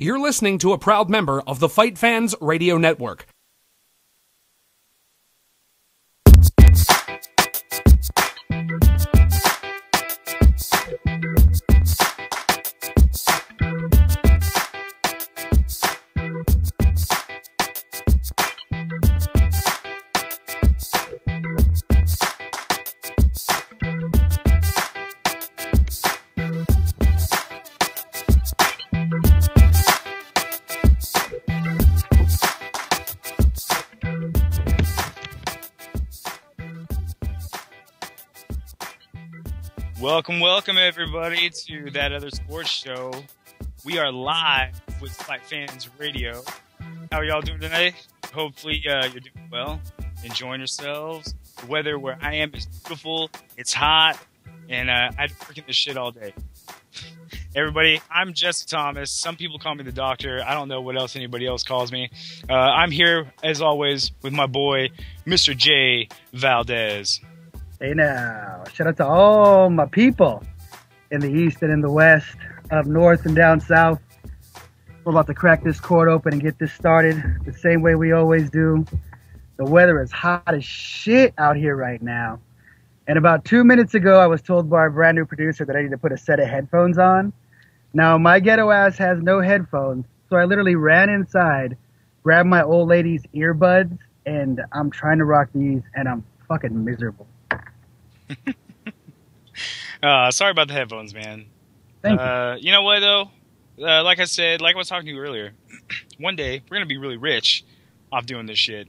You're listening to a proud member of the FightFans Radio Network. Welcome everybody to That Other Sports Show. We are live with FightFans Radio. How are y'all doing today? Hopefully you're doing well, enjoying yourselves. The weather where I am is beautiful, it's hot, and I've been freaking this shit all day. Everybody, I'm Jesse Thomas. Some people call me the doctor. I don't know what else anybody else calls me. I'm here, as always, with my boy, Mr. J. Valdez. Hey now, shout out to all my people in the East and in the West, up north and down south. We're about to crack this court open and get this started the same way we always do. The weather is hot as shit out here right now. And about 2 minutes ago, I was told by our brand new producer that I need to put a set of headphones on. Now, my ghetto ass has no headphones, so I literally ran inside, grabbed my old lady's earbuds, and I'm trying to rock these, and I'm fucking miserable. Sorry about the headphones, man. Thank you. You know what, though? Like I said, like I was talking to you earlier, one day we're going to be really rich off doing this shit.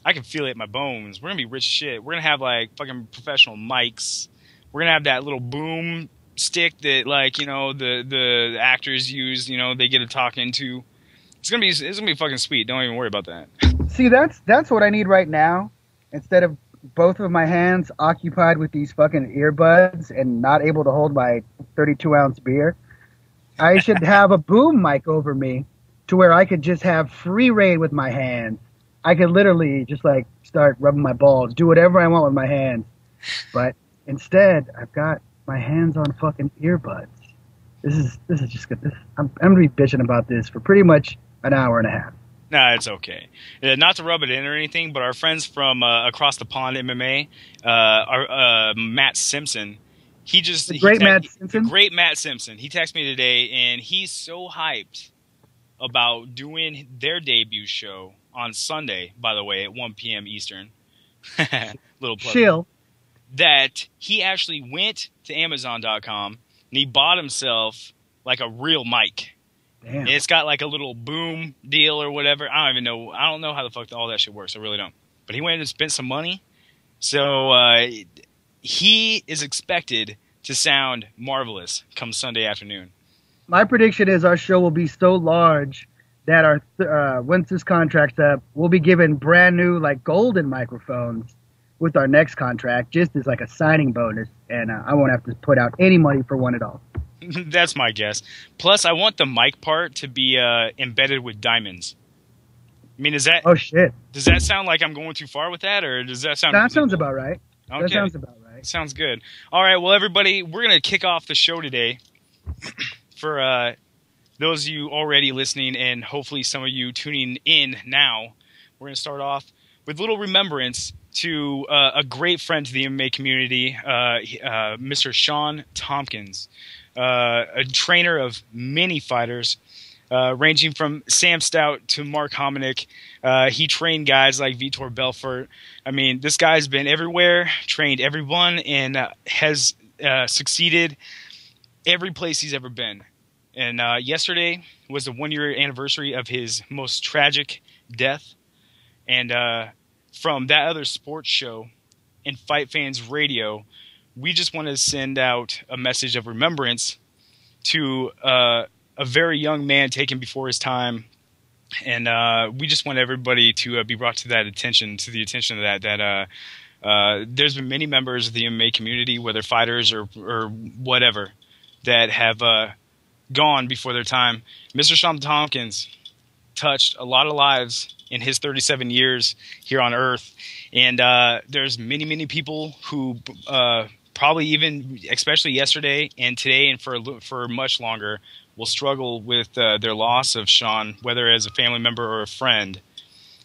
I can feel it in my bones. We're going to be rich shit. We're going to have, like, fucking professional mics. We're going to have that little boom stick that, like, you know, the actors use, you know, they get to talk into. It's going to be fucking sweet. Don't even worry about that. See, that's what I need right now. Instead of both of my hands occupied with these fucking earbuds and not able to hold my 32-ounce beer, I should have a boom mic over me to where I could just have free reign with my hands. I could literally just, like, start rubbing my balls, do whatever I want with my hands. But instead, I've got my hands on fucking earbuds. This is just good. I'm going to be bitching about this for pretty much an hour and a half. Nah, it's okay. Not to rub it in or anything, but our friends from across the pond MMA, Matt Simpson, The great Matt Simpson. He texted me today, and he's so hyped about doing their debut show on Sunday, by the way, at 1 p.m. Eastern. Little plug. Chill. That he actually went to Amazon.com, and he bought himself, like, a real mic. Damn. It's got like a little boom deal or whatever. I don't even know. I don't know how the fuck all that shit works. I really don't. But he went and spent some money. So he is expected to sound marvelous come Sunday afternoon. My prediction is our show will be so large that our once this contract's up, we'll be given brand new, like, golden microphones with our next contract, just as like a signing bonus. And I won't have to put out any money for one at all. That's my guess. Plus, I want the mic part to be embedded with diamonds. I mean, Oh, shit. Does that sound like I'm going too far with that, or does that sound... That sounds about right. Okay. That sounds about right. Sounds good. All right, well, everybody, we're going to kick off the show today. For those of you already listening, and hopefully some of you tuning in now, we're going to start off with a little remembrance to a great friend to the MMA community, Mr. Sean Tompkins. A trainer of many fighters, ranging from Sam Stout to Mark Hominick. He trained guys like Vitor Belfort. I mean, this guy's been everywhere, trained everyone, and has succeeded every place he's ever been. And yesterday was the 1-year anniversary of his most tragic death. And from That Other Sports Show and FightFans Radio, we just want to send out a message of remembrance to a very young man taken before his time, and we just want everybody to be brought to the attention of that there's been many members of the MMA community, whether fighters or whatever, that have gone before their time. Mr. Sean Tompkins touched a lot of lives in his 37 years here on Earth, and there's many people who probably even, especially yesterday and today and for much longer, will struggle with their loss of Sean, whether as a family member or a friend.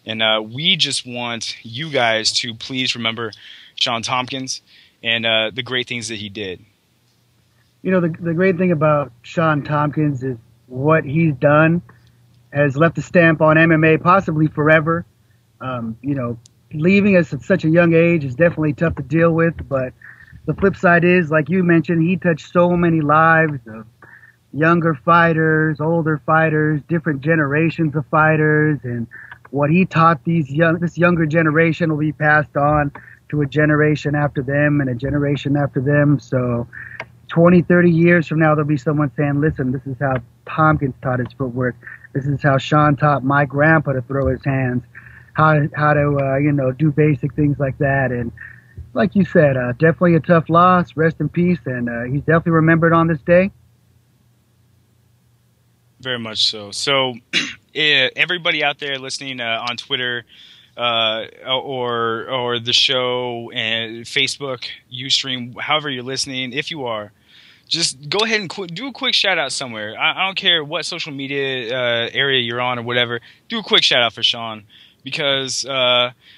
And we just want you guys to please remember Sean Tompkins and the great things that he did. You know, the great thing about Sean Tompkins is what he's done has left a stamp on MMA, possibly forever. You know, leaving us at such a young age is definitely tough to deal with, but the flip side is, like you mentioned, he touched so many lives of younger fighters, older fighters, different generations of fighters, and what he taught this younger generation will be passed on to a generation after them and a generation after them. So 20, 30 years from now, there'll be someone saying, listen, this is how Tompkins taught his footwork. This is how Sean taught my grandpa to throw his hands, how to you know, do basic things like that. And like you said, definitely a tough loss. Rest in peace. And he's definitely remembered on this day. Very much so. So everybody out there listening on Twitter or the show and Facebook, Ustream, however you're listening, if you are, just go ahead and do a quick shout out somewhere. I don't care what social media area you're on or whatever. Do a quick shout out for Sean, because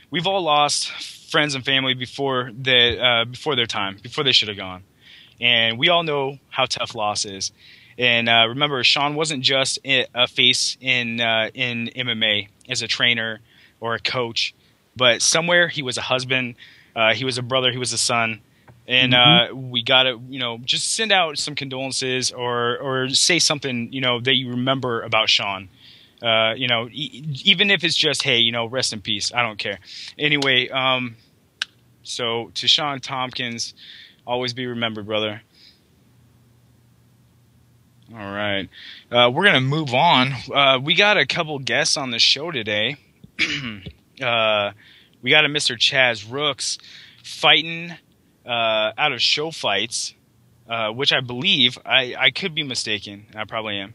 we've all lost friends and family before their time, before they should have gone, and we all know how tough loss is. And remember, Sean wasn't just a face in MMA as a trainer or a coach, but somewhere he was a husband, he was a brother, he was a son. And we gotta, you know, just send out some condolences or say something, you know, that you remember about Sean. You know, even if it's just, hey, you know, rest in peace. I don't care. Anyway, so to Sean Tompkins, always be remembered, brother. All right. We're going to move on. We got a couple guests on the show today. We got a Mr. Chaz Rooks fighting out of SHOfights, which I believe, I could be mistaken. I probably am.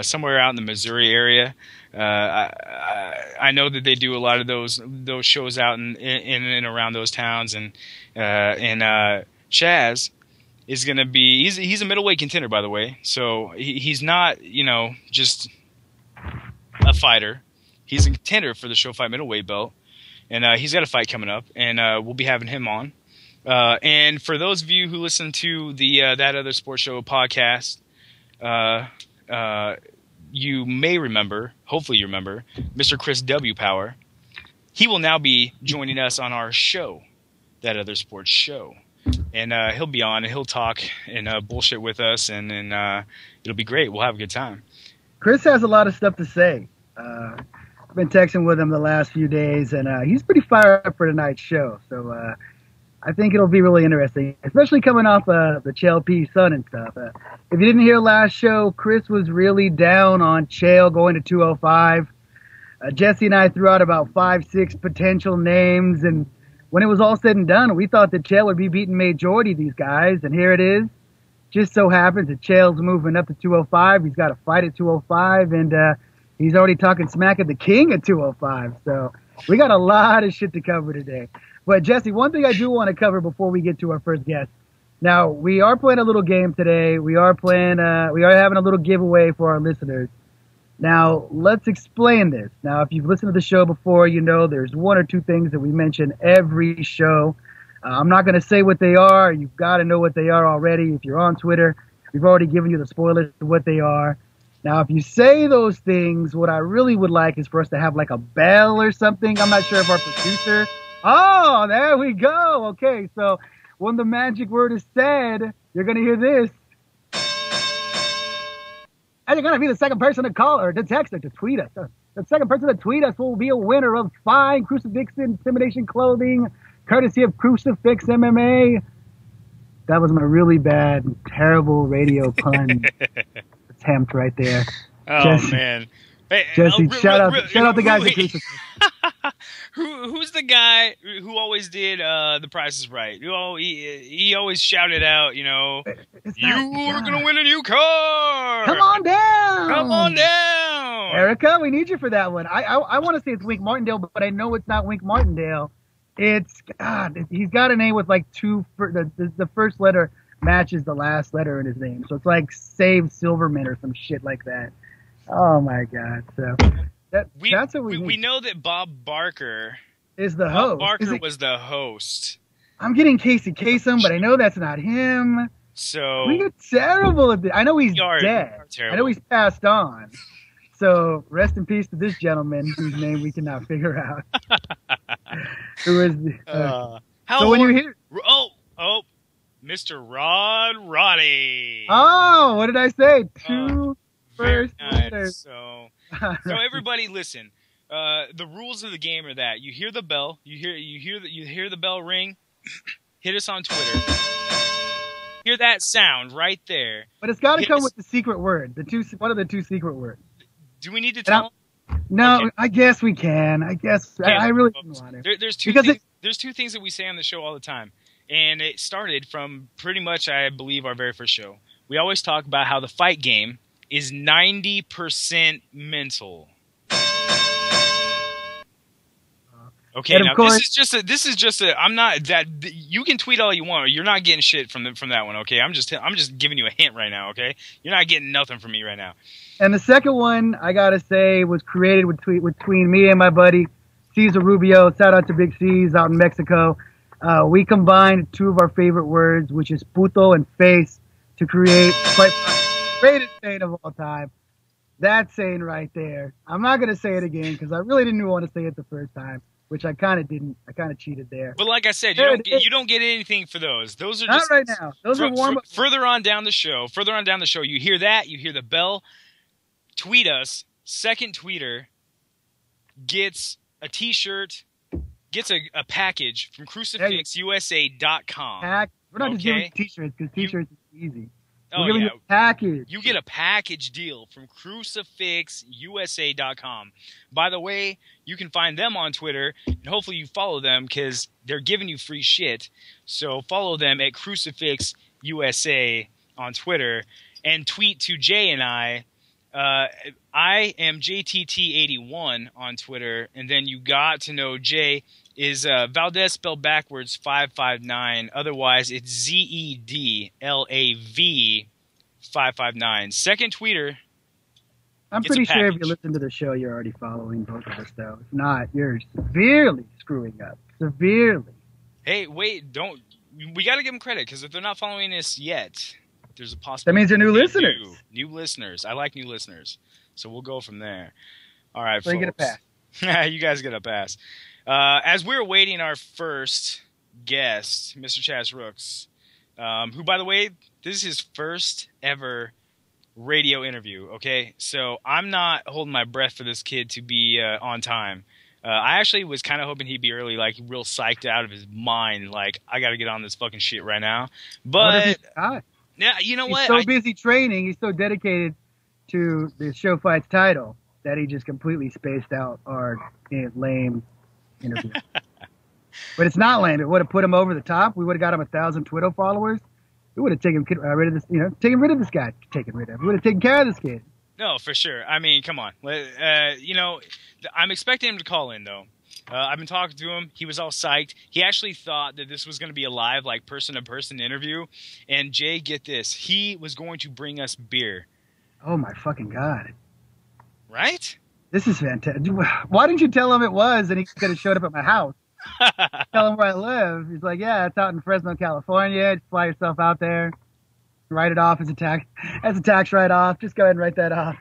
Somewhere out in the Missouri area. I know that they do a lot of those shows out in and around those towns. And Chaz is going to be, he's a middleweight contender, by the way. So he's not, you know, just a fighter. He's a contender for the SHOfight middleweight belt. And he's got a fight coming up, and we'll be having him on. And for those of you who listen to the That Other Sports Show podcast, you may remember, hopefully you remember, Mr. Chris W. Power. He will now be joining us on our show, That Other Sports Show. And he'll be on, and he'll talk and bullshit with us, and it'll be great. We'll have a good time. Chris has a lot of stuff to say. I've been texting with him the last few days, and he's pretty fired up for tonight's show. So I think it'll be really interesting, especially coming off the Chael P. son and stuff. If you didn't hear last show, Chris was really down on Chael going to 205. Jesse and I threw out about 5-6 potential names, and when it was all said and done, we thought that Chael would be beating majority of these guys, and here it is. Just so happens that Chael's moving up to 205. He's got a fight at 205, and he's already talking smack at the king at 205. So we got a lot of shit to cover today. But Jesse, one thing I do want to cover before we get to our first guest. Now, we are playing a little game today. We are having a little giveaway for our listeners. Now, let's explain this. Now, if you've listened to the show before, you know there's one or two things that we mention every show. I'm not going to say what they are. You've got to know what they are already. If you're on Twitter, we've already given you the spoilers of what they are. Now, if you say those things, what I really would like is for us to have like a bell or something. I'm not sure if our producer... Oh, there we go. Okay, so when the magic word is said, you're going to hear this. And you're going to be the second person to call or to text or to tweet us. The second person to tweet us will be a winner of fine Crucifix Intimidation clothing, courtesy of Crucifix MMA. That was my really bad, terrible radio pun attempt right there. Oh, Jesse, man. Hey, Jesse, shout out the guys at Crucifix. Who's the guy who always did The Price is Right? He always shouted out, you know, you are going to win a new car! Come on down! Come on down! Erica, we need you for that one. I want to say it's Wink Martindale, but I know it's not Wink Martindale. It's God. He's got a name with like the first letter matches the last letter in his name, so it's like Save Silverman or some shit like that. Oh my God! So that's what we know that Bob Barker is the host. Bob Barker was the host. I'm getting Casey Kasem, but I know that's not him. So we get terrible at this. I know he's dead. I know he's passed on. So rest in peace to this gentleman whose name we cannot figure out. Who is so when you hear Mr. Rod Roddy. Oh, what did I say? Two first letters. So everybody listen. The rules of the game are that you hear the bell, you hear the bell ring, hit us on Twitter. Hear that sound right there. But it's got to come with the secret word. What are the two secret words? Do we need to tell? No, okay. I guess we can. I guess I really didn't want to. There's two things that we say on the show all the time, and it started from pretty much, I believe, our very first show. We always talk about how the fight game is 90% mental. Okay, now this is just a. I'm not that. You can tweet all you want. You're not getting shit from that one. Okay, I'm just giving you a hint right now. Okay, you're not getting nothing from me right now. And the second one, I gotta say, was created between me and my buddy Cesar Rubio. Shout out to Big C's out in Mexico. We combined two of our favorite words, which is puto and face, to create quite the greatest saying of all time. That saying right there. I'm not gonna say it again because I really didn't want to say it the first time. Which I kind of didn't. I kind of cheated there. But like I said, you don't get anything for those. Those are just not right now. Those are warm up. Further on down the show, you hear that. You hear the bell. Tweet us. Second tweeter gets a T-shirt, gets a package from CrucifixUSA.com. We're not just giving T-shirts because T-shirts is easy. Oh, We're giving you a package. You get a package deal from CrucifixUSA.com. By the way, you can find them on Twitter, and hopefully you follow them because they're giving you free shit. So follow them at CrucifixUSA on Twitter and tweet to Jay and I. I am JTT81 on Twitter, and then you got to know Jay is Valdez spelled backwards 559. Otherwise, it's ZEDLAV 559. Second tweeter. I'm pretty sure if you listen to the show, you're already following both of us, though. If not, you're severely screwing up. Severely. Hey, wait, don't. We got to give them credit because if they're not following us yet, there's a possibility. That means they're new listeners. New listeners. I like new listeners. So we'll go from there. All right, so folks. You get a pass. You guys get a pass. As we're awaiting our first guest, Mr. Chaz Rooks, who, by the way, this is his first ever radio interview, okay? So I'm not holding my breath for this kid to be on time. I actually was kind of hoping he'd be early, like real psyched out of his mind, like, I got to get on this fucking shit right now. But, yeah, you know what? He's so busy training, he's so dedicated to the SHOfight's title that he just completely spaced out our lame interview. But it's not lame. It would have put him over the top. We would have got him 1,000 Twitter followers. We would have taken rid of this, taken rid of this guy. We would have taken care of this kid. No, for sure. I mean, come on. I'm expecting him to call in, though. I've been talking to him. He was all psyched. He actually thought that this was going to be a live, like, person-to-person interview. And, Jay, get this. He was going to bring us beer. Oh, my fucking God. Right? This is fantastic. Why didn't you tell him it was and he could have showed up at my house? Tell him where I live. He's like, yeah, it's out in Fresno, California. Just fly yourself out there. Write it off as a tax write-off. Just go ahead and write that off.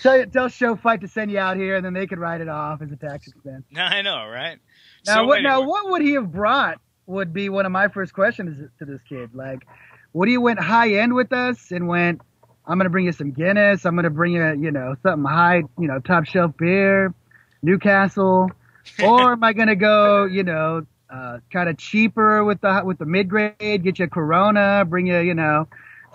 Tell SHOfight to send you out here, and then they could write it off as a tax expense. I know, right? Now, what would he have brought would be one of my first questions to this kid. Like, would he went high-end with us and went, I'm going to bring you some Guinness. I'm going to bring you, something high, top shelf beer, Newcastle. Or am I going to go, kind of cheaper with the mid-grade, get you a Corona, bring you,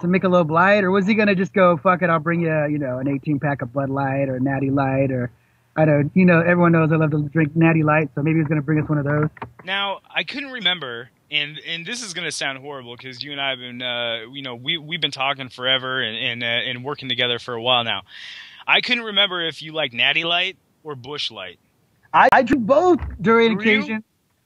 some Michelob Light? Or was he going to just go, fuck it, I'll bring you, an 18-pack of Bud Light or Natty Light or, I don't, everyone knows I love to drink Natty Light, so maybe he's going to bring us one of those. Now, I couldn't remember, and this is going to sound horrible because you and I have been, we've been talking forever and working together for a while now. I couldn't remember if you like Natty Light or Bush Light. I drink both during Do you? occasion,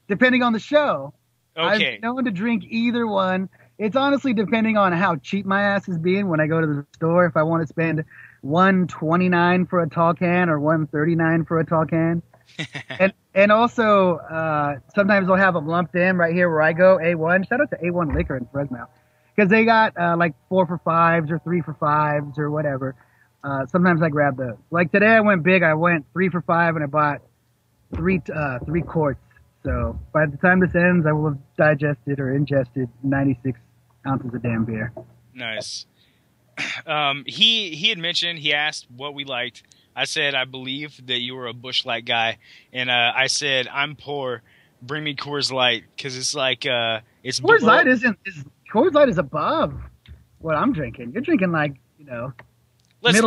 depending on the show. Okay. I've known to drink either one. It's honestly depending on how cheap my ass is being when I go to the store. If I want to spend $1.29 for a tall can or $1.39 for a tall can. and also sometimes I'll have them lumped in right here where I go. A1. Shout out to A1 Liquor in Fresno. Because they got like 4 for $5s or 3 for $5s or whatever. Sometimes I grab those. Like today I went big. I went 3 for $5 and I bought three quarts. So by the time this ends, I will have digested or ingested 96 ounces of damn beer. Nice. He had mentioned, he asked what we liked. I said I believe that you were a Busch Light guy, and I said I'm poor. Bring me Coors Light because it's like it's Coors Light Coors Light is above what I'm drinking. You're drinking like middle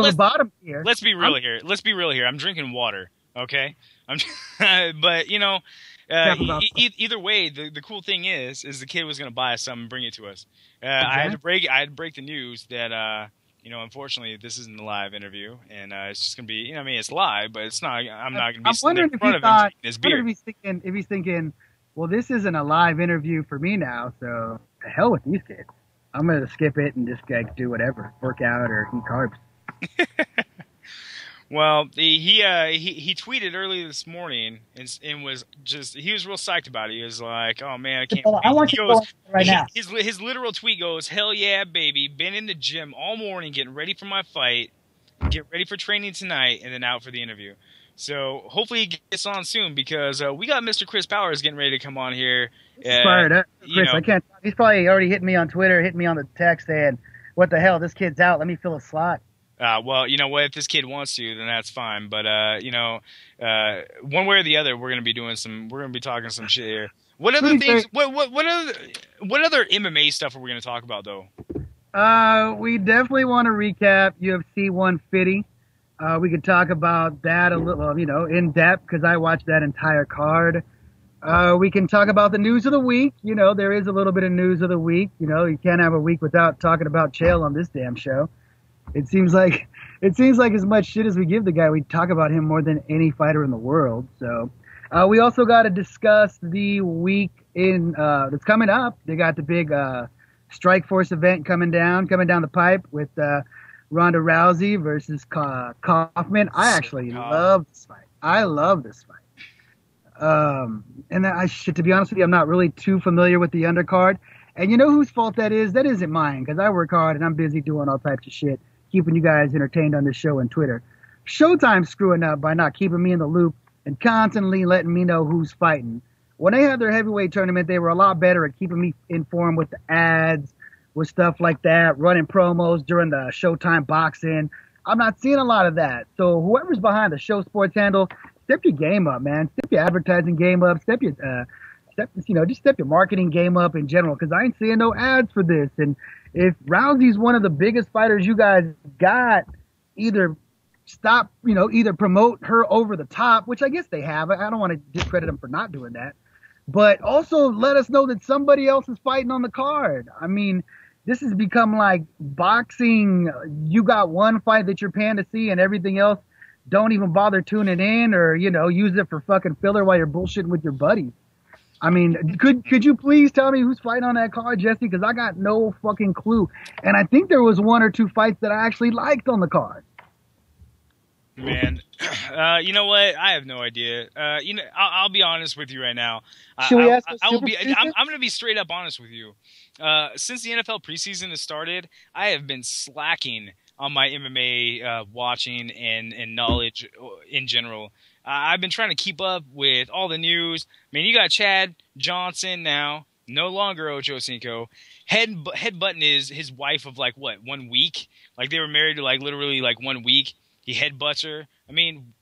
to bottom here. Let's be real here. Let's be real here. I'm drinking water. Okay, but either way, the cool thing is the kid was going to buy us something and bring it to us. I had to break the news that unfortunately this isn't a live interview, and it's just going to be, it's live, but it's not. I'm not going to be sitting in front of him drinking his beer. If he's thinking, well, this isn't a live interview for me now, so the hell with these kids. I'm going to skip it and just do whatever, work out or eat carbs. Well, he tweeted early this morning and was he was real psyched about it. He was like, "Oh man, I can't." I want you to go right now. His literal tweet goes, "Hell yeah, baby! Been in the gym all morning, getting ready for my fight, get ready for training tonight, and then out for the interview." So hopefully he gets on soon because we got Mr. Chris Powers getting ready to come on here. Fired up, Chris. I can't. He's probably already hitting me on Twitter, hitting me on the text saying, "What the hell? This kid's out. Let me fill a slot." Well, you know what? If this kid wants to, then that's fine. But one way or the other, we're gonna be talking some shit here. What other things? What other MMA stuff are we gonna talk about though? We definitely want to recap UFC 150. We could talk about that a little, in depth because I watched that entire card. We can talk about the news of the week. There is a little bit of news of the week. You can't have a week without talking about Chael on this damn show. It seems like as much shit as we give the guy, we talk about him more than any fighter in the world. So, we also got to discuss the week that's coming up. They got the big Strikeforce event coming down the pipe with Ronda Rousey versus Kaufman. I actually love this fight. I love this fight. And to be honest with you, I'm not really too familiar with the undercard. And you know whose fault that is? That isn't mine, because I work hard and I'm busy doing all types of shit, keeping you guys entertained on this show and Twitter. Showtime's screwing up by not keeping me in the loop and constantly letting me know who's fighting. When they had their heavyweight tournament, they were a lot better at keeping me informed with the ads, with stuff like that, running promos during the Showtime boxing. I'm not seeing a lot of that. So whoever's behind the Show Sports handle, step your game up, man. Step your advertising game up. Step your marketing game up in general, because I ain't seeing no ads for this. And if Rousey's one of the biggest fighters you guys got, either promote her over the top, which I guess they have. I don't want to discredit them for not doing that. But also let us know that somebody else is fighting on the card. I mean, this has become like boxing. You got one fight that you're paying to see and everything else, don't even bother tuning in or, use it for fucking filler while you're bullshitting with your buddies. I mean, could you please tell me who's fighting on that card, Jesse? Because I got no fucking clue. And I think there was 1 or 2 fights that I actually liked on the card. Man, you know what? I have no idea. I'll be honest with you right now. Should we ask I'm going to be straight up honest with you. Since the NFL preseason has started, I have been slacking on my MMA watching and knowledge in general. I've been trying to keep up with all the news. I mean, you got Chad Johnson now, no longer Ocho Cinco. Headbutting his wife of 1 week. Like they were married to literally 1 week. He headbutts her. I mean,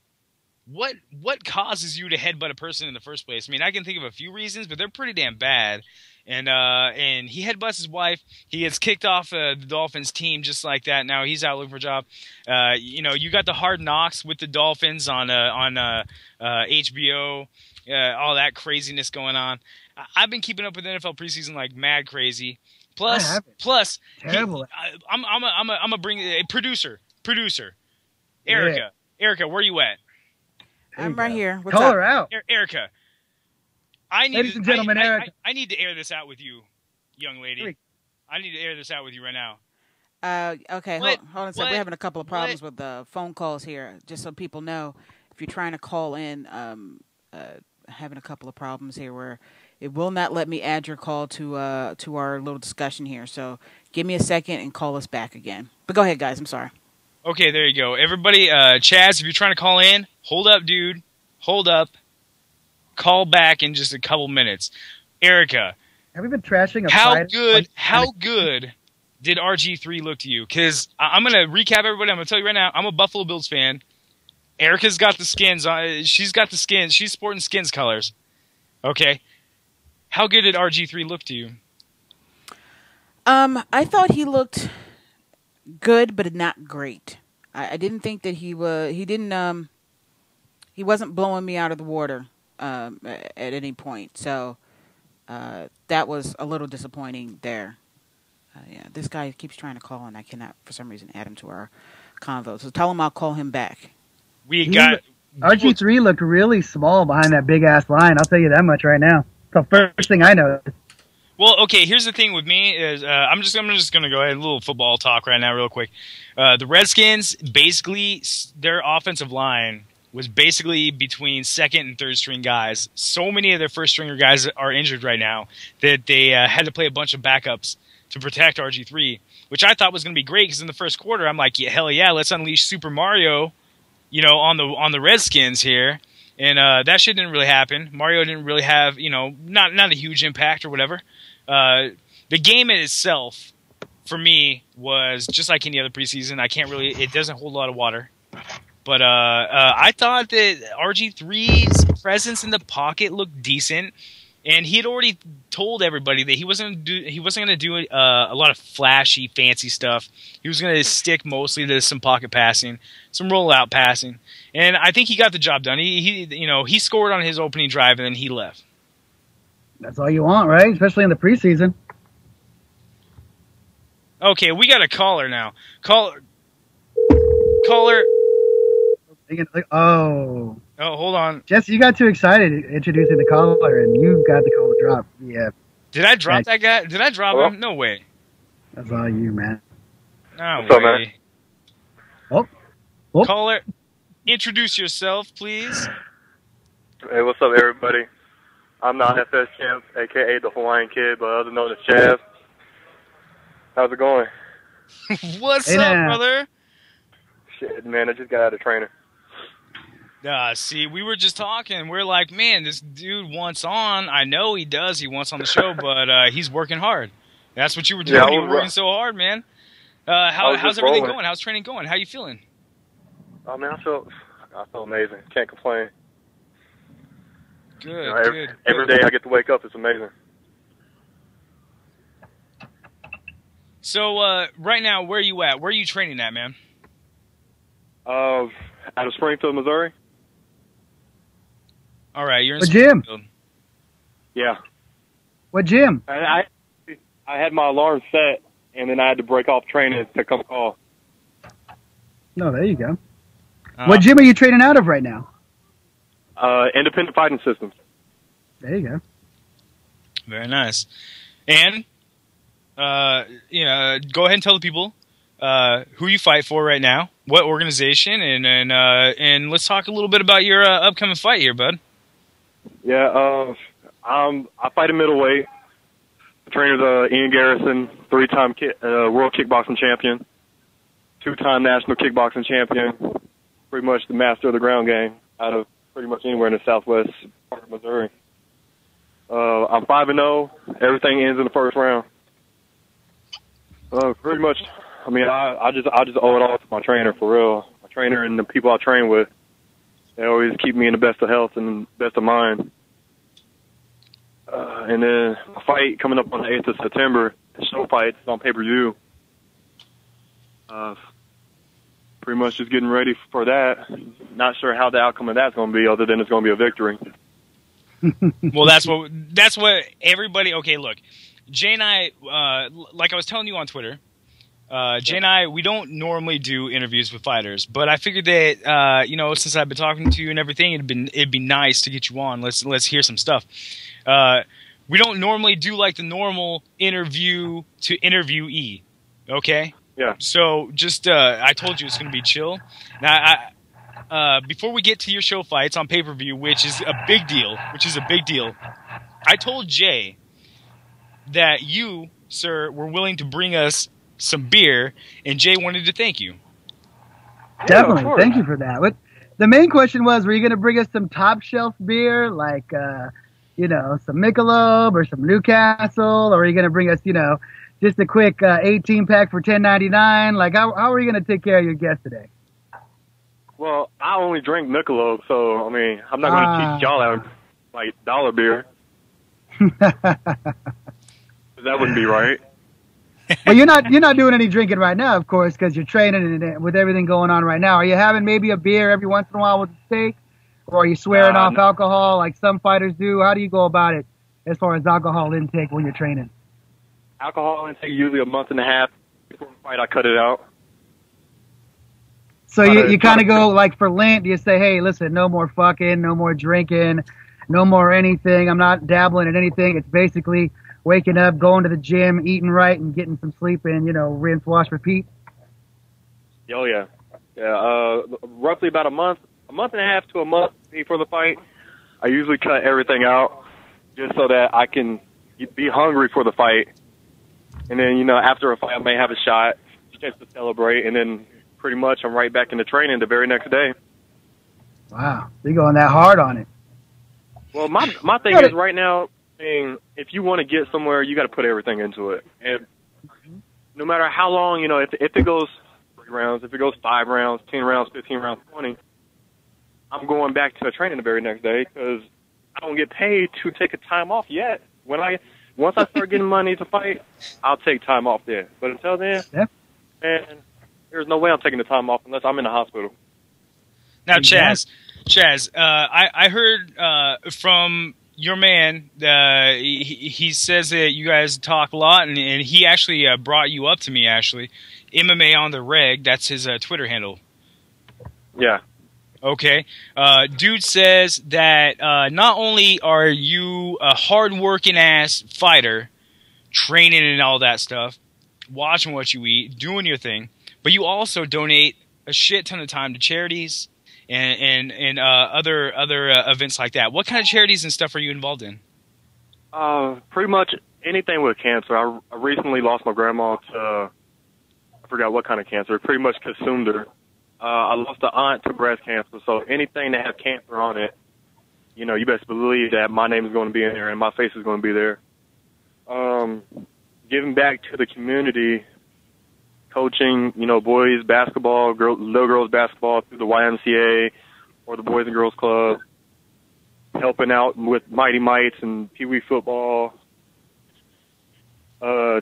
what causes you to headbutt a person in the first place? I mean, I can think of a few reasons, but they're pretty damn bad. And he headbutts his wife. He gets kicked off the Dolphins team just like that. Now he's out looking for a job. You got the Hard Knocks with the Dolphins on HBO. All that craziness going on. I've been keeping up with NFL preseason like mad crazy. Plus, terrible. I'm gonna bring a producer. Erica, where you at? I'm right here. What's Call up? her out. Erica, Ladies and gentlemen, Erica. I need to air this out with you, young lady. I need to air this out with you right now. Okay, hold on a second. We're having a couple of problems with the phone calls here. Just so people know, if you're trying to call in, having a couple of problems here where it will not let me add your call to our little discussion here. So give me a second and call us back again. But go ahead, guys. I'm sorry. Okay, there you go. Everybody, Chaz, if you're trying to call in, hold up, dude. Hold up. Call back in just a couple minutes. Erica. Have we been trashing a How good did RG3 look to you? Because I'm going to recap everybody. I'm going to tell you right now, I'm a Buffalo Bills fan. Erica's got the skins on. She's got the skins. She's sporting skins colors. Okay. How good did RG3 look to you? I thought he looked good, but not great. I didn't think that he wasn't blowing me out of the water at any point. So that was a little disappointing there. Yeah, this guy keeps trying to call, and I cannot, for some reason, add him to our convo. So tell him I'll call him back. RG3 looked really small behind that big-ass line. I'll tell you that much right now. The first thing I noticed. Well, okay, here's the thing with me is I'm just going to go ahead, a little football talk right now real quick. The Redskins, basically, their offensive line was basically between second and third string guys. So many of their first stringer guys are injured right now that they had to play a bunch of backups to protect RG3, which I thought was going to be great because in the first quarter, I'm like, yeah, hell yeah, let's unleash Super Mario, on the Redskins here. And that shit didn't really happen. Mario didn't really have, not a huge impact or whatever. The game in itself, for me, was just like any other preseason. It doesn't hold a lot of water. But I thought that RG3's presence in the pocket looked decent. And he had already told everybody that he wasn't going to do a lot of flashy, fancy stuff. He was going to stick mostly to some pocket passing, some rollout passing, and I think he got the job done. He scored on his opening drive and then he left. That's all you want, right? Especially in the preseason. Okay, we got a caller now. Caller. Oh. Oh, hold on. Jesse, you got too excited introducing the caller, and you got the call drop. Yeah. Did I drop that guy? Did I drop him? No way. That's all you, man. No What's way. up, man? Oh. Caller, introduce yourself, please. Hey, what's up, everybody? I'm not FS Champ, a.k.a. the Hawaiian Kid, but other known as Chaz. How's it going? What's up, brother? Shit, man, I just got out of training. See, we were just talking. We're like, man, this dude wants on. I know he does. He wants on the show, but he's working hard. That's what you were doing. Yeah, you were working so hard, man. How's everything going? How's training going? How you feeling? Oh, man, I feel amazing. Can't complain. Good, every day I get to wake up, it's amazing. So, right now, where are you at? Where are you training at, man? Out of Springfield, Missouri. All right, you're in What gym? Yeah. What gym? I had my alarm set, and then I had to break off training to come call. No, there you go. What gym are you training out of right now? Independent Fighting Systems. There you go. Very nice. And, go ahead and tell the people who you fight for right now, what organization, and let's talk a little bit about your upcoming fight here, bud. Yeah, I fight in middleweight. The trainer's Ian Garrison, 3-time world kickboxing champion, 2-time national kickboxing champion, pretty much the master of the ground game out of pretty much anywhere in the southwest part of Missouri. I'm 5-0. Everything ends in the first round. Pretty much. I mean, I just owe it all to my trainer, for real. My trainer and the people I train with, they always keep me in the best of health and best of mind. And then my fight coming up on the 8th of September, SHOfight, it's on pay-per-view. Pretty much just getting ready for that. Not sure how the outcome of that's going to be, other than it's going to be a victory. Well, that's what everybody. Okay, look, Jay and I, like I was telling you on Twitter, Jay and I, we don't normally do interviews with fighters, but I figured that since I've been talking to you and everything, it'd be nice to get you on. Let's hear some stuff. We don't normally do like the normal interview to interviewee, okay? Yeah. So just I told you it's going to be chill. Now, before we get to your show fights on pay-per-view, which is a big deal, I told Jay that you, sir, were willing to bring us some beer, and Jay wanted to thank you. Definitely. Thank you for that. But the main question was, were you going to bring us some top shelf beer, like, some Michelob or some Newcastle, or are you going to bring us, just a quick 18-pack for $10.99? Like, how are you going to take care of your guests today? Well, I only drink Michelob, so, I mean, I'm not going to teach y'all out, like, dollar beer. That wouldn't be right. Well, you're not doing any drinking right now, of course, because you're training and with everything going on right now. Are you having maybe a beer every once in a while with a steak? Or are you swearing off alcohol like some fighters do? How do you go about it as far as alcohol intake when you're training? Alcohol intake usually a month and a half. Before the fight, I cut it out. So you kind of go, like, for Lent, you say, hey, listen, no more fucking, no more drinking, no more anything. I'm not dabbling in anything. It's basically waking up, going to the gym, eating right, and getting some sleep in, rinse, wash, repeat. Oh, yeah. Yeah, roughly about a month and a half to a month before the fight, I usually cut everything out just so that I can be hungry for the fight. And then, after a fight, I may have a shot just to celebrate, and then pretty much I'm right back into training the very next day. Wow. You're going that hard on it. Well, my thing is right now, if you want to get somewhere, you got to put everything into it. And no matter how long, if it goes 3 rounds, if it goes 5 rounds, 10 rounds, 15 rounds, 20, I'm going back to training the very next day because I don't get paid to take a time off yet. Once I start getting money to fight, I'll take time off then. But until then, man, there's no way I'm taking the time off unless I'm in the hospital. Now, Chaz, I heard from your man. He says that you guys talk a lot, and he actually brought you up to me. Actually, MMA on the Reg. That's his Twitter handle. Yeah. Okay. Dude says that not only are you a hard-working ass fighter, training and all that stuff, watching what you eat, doing your thing, but you also donate a shit ton of time to charities and other events like that. What kind of charities and stuff are you involved in? Pretty much anything with cancer. I recently lost my grandma to, I forgot what kind of cancer. It pretty much consumed her. I lost an aunt to breast cancer, so anything that has cancer on it, you best believe that my name is going to be in there and my face is going to be there. Giving back to the community, coaching, boys basketball, little girls basketball through the YMCA or the Boys and Girls Club, helping out with Mighty Mites and Pee Wee football,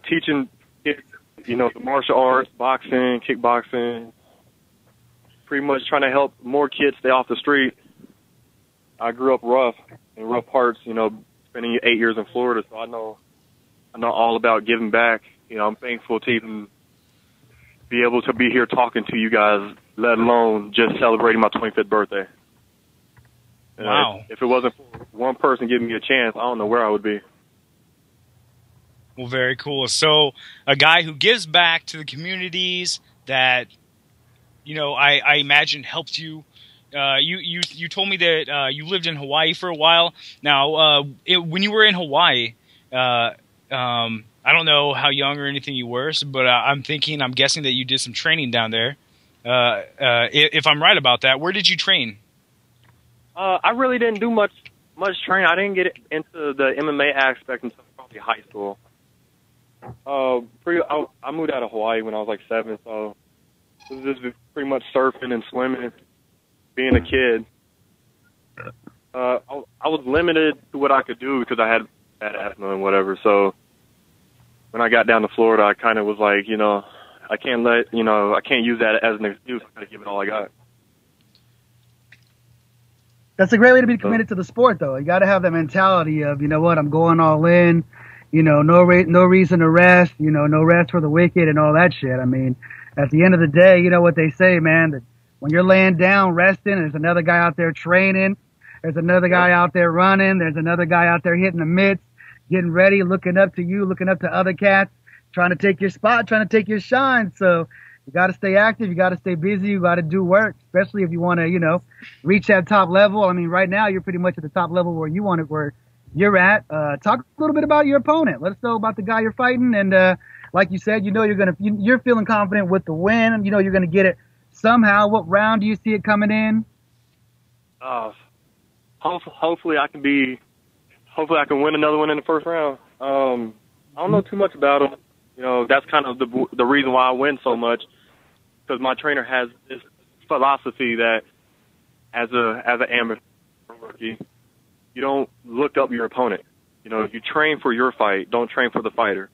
teaching kids, the martial arts, boxing, kickboxing, pretty much trying to help more kids stay off the street. I grew up in rough parts, spending 8 years in Florida, so I know all about giving back. I'm thankful to even be able to be here talking to you guys, let alone just celebrating my 25th birthday. Wow. If it wasn't for one person giving me a chance, I don't know where I would be. Well, very cool. So a guy who gives back to the communities that, I imagine helped you. You told me that you lived in Hawaii for a while. Now, when you were in Hawaii, I don't know how young or anything you were, but I'm guessing that you did some training down there. If I'm right about that, where did you train? I really didn't do much training. I didn't get into the MMA aspect until probably high school. I moved out of Hawaii when I was like 7, so it was just pretty much surfing and swimming, being a kid. I was limited to what I could do because I had bad asthma and whatever. So when I got down to Florida, I kind of was like, I can't use that as an excuse. I got to give it all I got. That's a great way to be committed to the sport, though. You got to have that mentality of, I'm going all in. no reason to rest, no rest for the wicked and all that shit. I mean, at the end of the day, you know what they say, man, that when you're laying down resting, there's another guy out there training, there's another guy out there running, there's another guy out there hitting the mitts, getting ready, looking up to you, looking up to other cats, trying to take your spot, trying to take your shine. So you got to stay active, you got to stay busy, you got to do work, especially if you want to, reach that top level. I mean, right now you're pretty much at the top level where you're at. Talk a little bit about your opponent. Let us know about the guy you're fighting. And like you said, you're feeling confident with the win. You're gonna get it somehow. What round do you see it coming in? Hopefully I can win another one in the first round. I don't know too much about him. That's kind of the reason why I win so much, because my trainer has this philosophy that as an amateur rookie, you don't look up your opponent. You train for your fight, don't train for the fighter.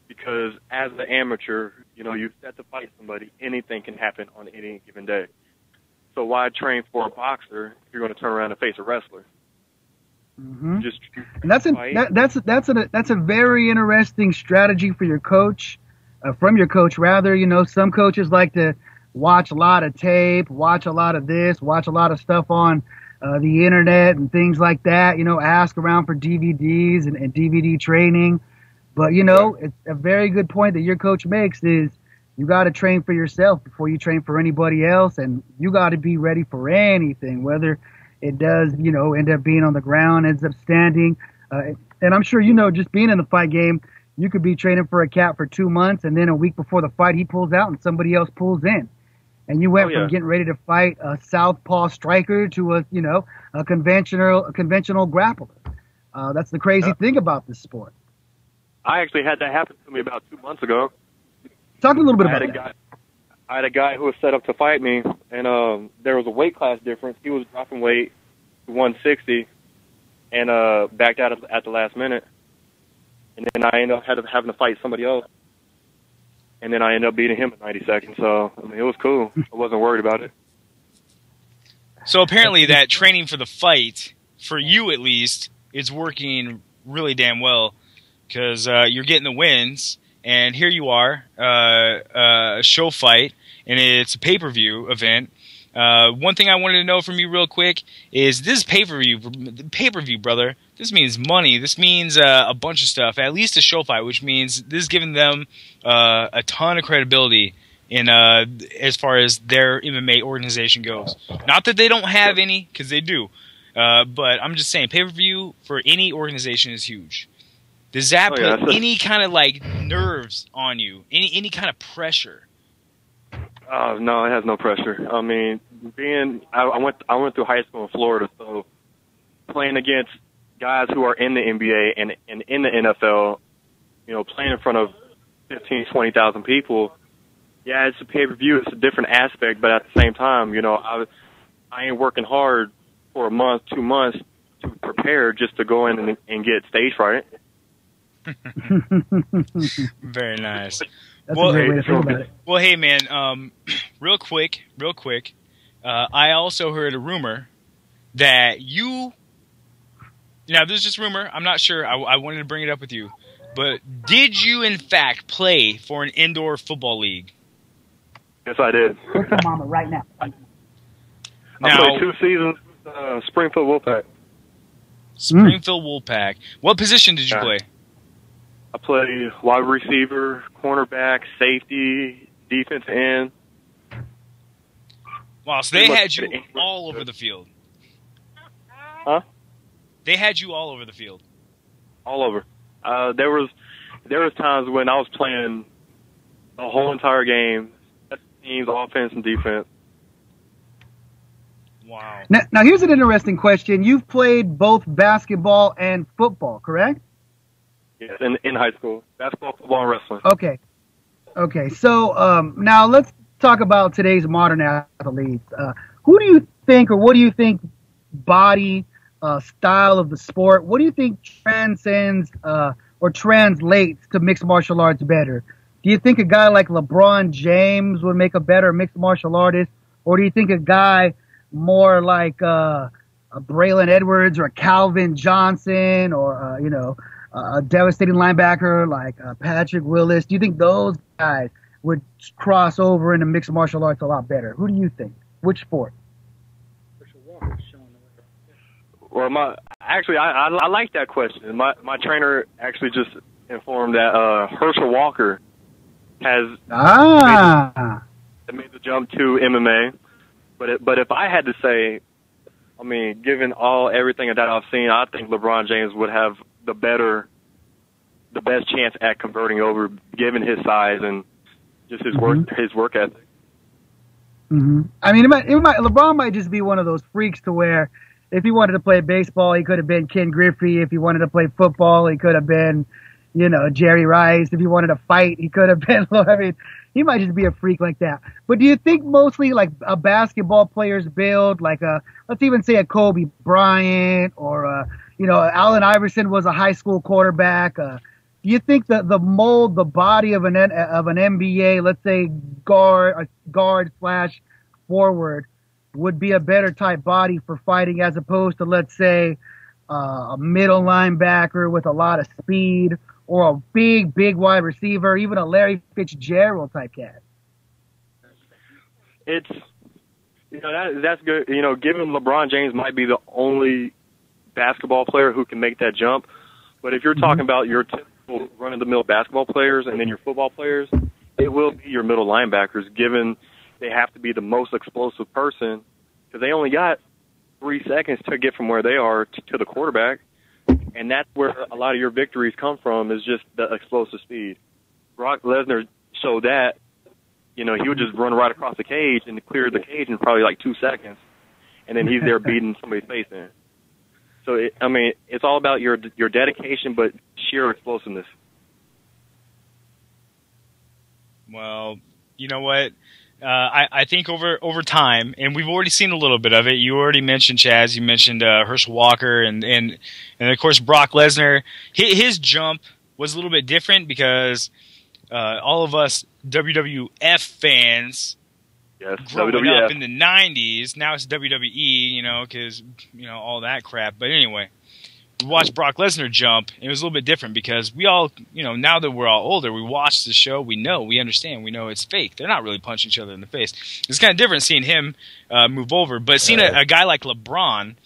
Because as an amateur, you set to fight somebody, anything can happen on any given day. So why train for a boxer if you're going to turn around and face a wrestler? Mm-hmm. And that's a very interesting strategy for your coach, from your coach rather. Some coaches like to watch a lot of tape, watch a lot of this, watch a lot of stuff on the internet and things like that. Ask around for DVDs and DVD training. But, it's a very good point that your coach makes is you got to train for yourself before you train for anybody else. And you got to be ready for anything, whether it does, end up being on the ground, ends up standing. And I'm sure, just being in the fight game, you could be training for a cat for 2 months. And then a week before the fight, he pulls out and somebody else pulls in. And you went from getting ready to fight a southpaw striker to a conventional grappler. That's the crazy thing about this sport. I actually had that happen to me about 2 months ago. Talk a little bit about that. I had a guy who was set up to fight me, and there was a weight class difference. He was dropping weight to 160 and backed out at the last minute. And then I ended up having to fight somebody else. And then I ended up beating him in 90 seconds. So, it was cool. I wasn't worried about it. So apparently that training for the fight, for you at least, is working really damn well. Because you're getting the wins, and here you are, a SHOfight, and it's a pay-per-view event. One thing I wanted to know from you real quick is this pay-per-view, brother. This means money. This means a bunch of stuff, at least a SHOfight, which means this is giving them a ton of credibility in as far as their MMA organization goes. Not that they don't have any, because they do. But I'm just saying, pay-per-view for any organization is huge. Does that put any kind of nerves on you? Any kind of pressure? No, it has no pressure. I mean, I went through high school in Florida, so playing against guys who are in the NBA and in the NFL, playing in front of 15,000, 20,000 people. Yeah, it's a pay-per-view. It's a different aspect, but at the same time, I ain't working hard for a month, 2 months to prepare just to go in and get stage fright. Very nice. That's a great way to think about it. Well, hey, man, real quick, I also heard a rumor that now this is just rumor, I'm not sure, I wanted to bring it up with you, but did you in fact play for an indoor football league? Yes, I did. Look at mama right now. I played 2 seasons with Springfield Wolfpack. Springfield Wolfpack. What position did you play? I played wide receiver, cornerback, safety, defensive end. Wow, so they had you all over the field. Huh? They had you all over the field. All over. There was times when I was playing the whole entire game, teams, offense and defense. Wow. Now here's an interesting question. You've played both basketball and football, correct? Yes, in high school. Basketball, football, and wrestling. Okay. So now let's talk about today's modern athletes. Who do you think, or what do you think body style of the sport, what do you think transcends or translates to mixed martial arts better? Do you think a guy like LeBron James would make a better mixed martial artist? Or do you think a guy more like a Braylon Edwards or a Calvin Johnson or, a devastating linebacker like Patrick Willis? Do you think those guys would cross over into mixed martial arts a lot better? Who do you think? Which sport? Well, I like that question. My trainer actually just informed that Herschel Walker has made the jump to MMA. But if I had to say, I mean, given everything that I've seen, I think LeBron James would have the best chance at converting over, given his size and just his work ethic. Mm-hmm. I mean, LeBron might just be one of those freaks to where if he wanted to play baseball, he could have been Ken Griffey. If he wanted to play football, he could have been, Jerry Rice. If he wanted to fight, he could have been. I mean, he might just be a freak like that. But do you think mostly like a basketball player's build, like let's even say a Kobe Bryant or Allen Iverson was a high school quarterback. Do you think that the mold, the body of an NBA, let's say guard / forward, would be a better type body for fighting as opposed to, let's say, a middle linebacker with a lot of speed, or a big wide receiver, even a Larry Fitzgerald type cat? It's that's good. Given LeBron James might be the only basketball player who can make that jump, but if you're talking about your typical run-of-the-mill basketball players and then your football players, it will be your middle linebackers, given they have to be the most explosive person because they only got 3 seconds to get from where they are to the quarterback. And that's where a lot of your victories come from, is just the explosive speed. Brock Lesnar showed that, he would just run right across the cage and clear the cage in probably like 2 seconds. And then he's there beating somebody's face in. So, it's all about your dedication, but sheer explosiveness. Well, you know what? I think over time, and we've already seen a little bit of it. You already mentioned Chaz. You mentioned Herschel Walker, and of course Brock Lesnar. His jump was a little bit different because all of us WWF fans, growing up in the '90s, now it's WWE, because all that crap. But anyway, we watched Brock Lesnar jump. It was a little bit different because we all, now that we're all older, we watch the show, we understand, we know it's fake. They're not really punching each other in the face. It's kind of different seeing him move over. But seeing a guy like LeBron,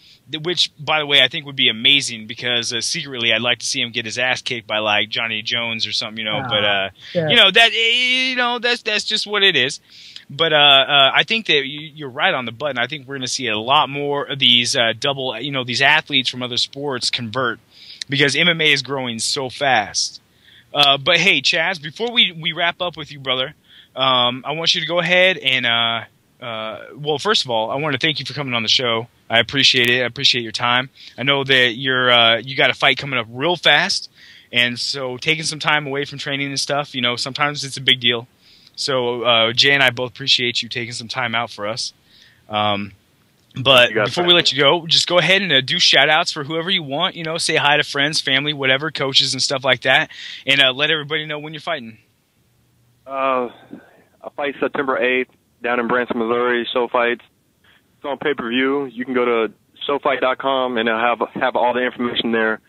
which, by the way, I think would be amazing because secretly I'd like to see him get his ass kicked by like Johnny Jones or something, that's just what it is. But I think that you're right on the button. I think we're going to see a lot more of these these athletes from other sports convert because MMA is growing so fast. But hey, Chaz, before we wrap up with you, brother, I want you to go ahead and well, first of all, I want to thank you for coming on the show. I appreciate it. I appreciate your time. I know that you got a fight coming up real fast, and so taking some time away from training and stuff, sometimes it's a big deal. So Jay and I both appreciate you taking some time out for us. But before we let you go, just go ahead and do shout-outs for whoever you want. Say hi to friends, family, whatever, coaches and stuff like that, and let everybody know when you're fighting. I fight September 8th down in Branson, Missouri, SHOfight. It's on pay-per-view. You can go to SHOfight.com, and it'll have all the information there.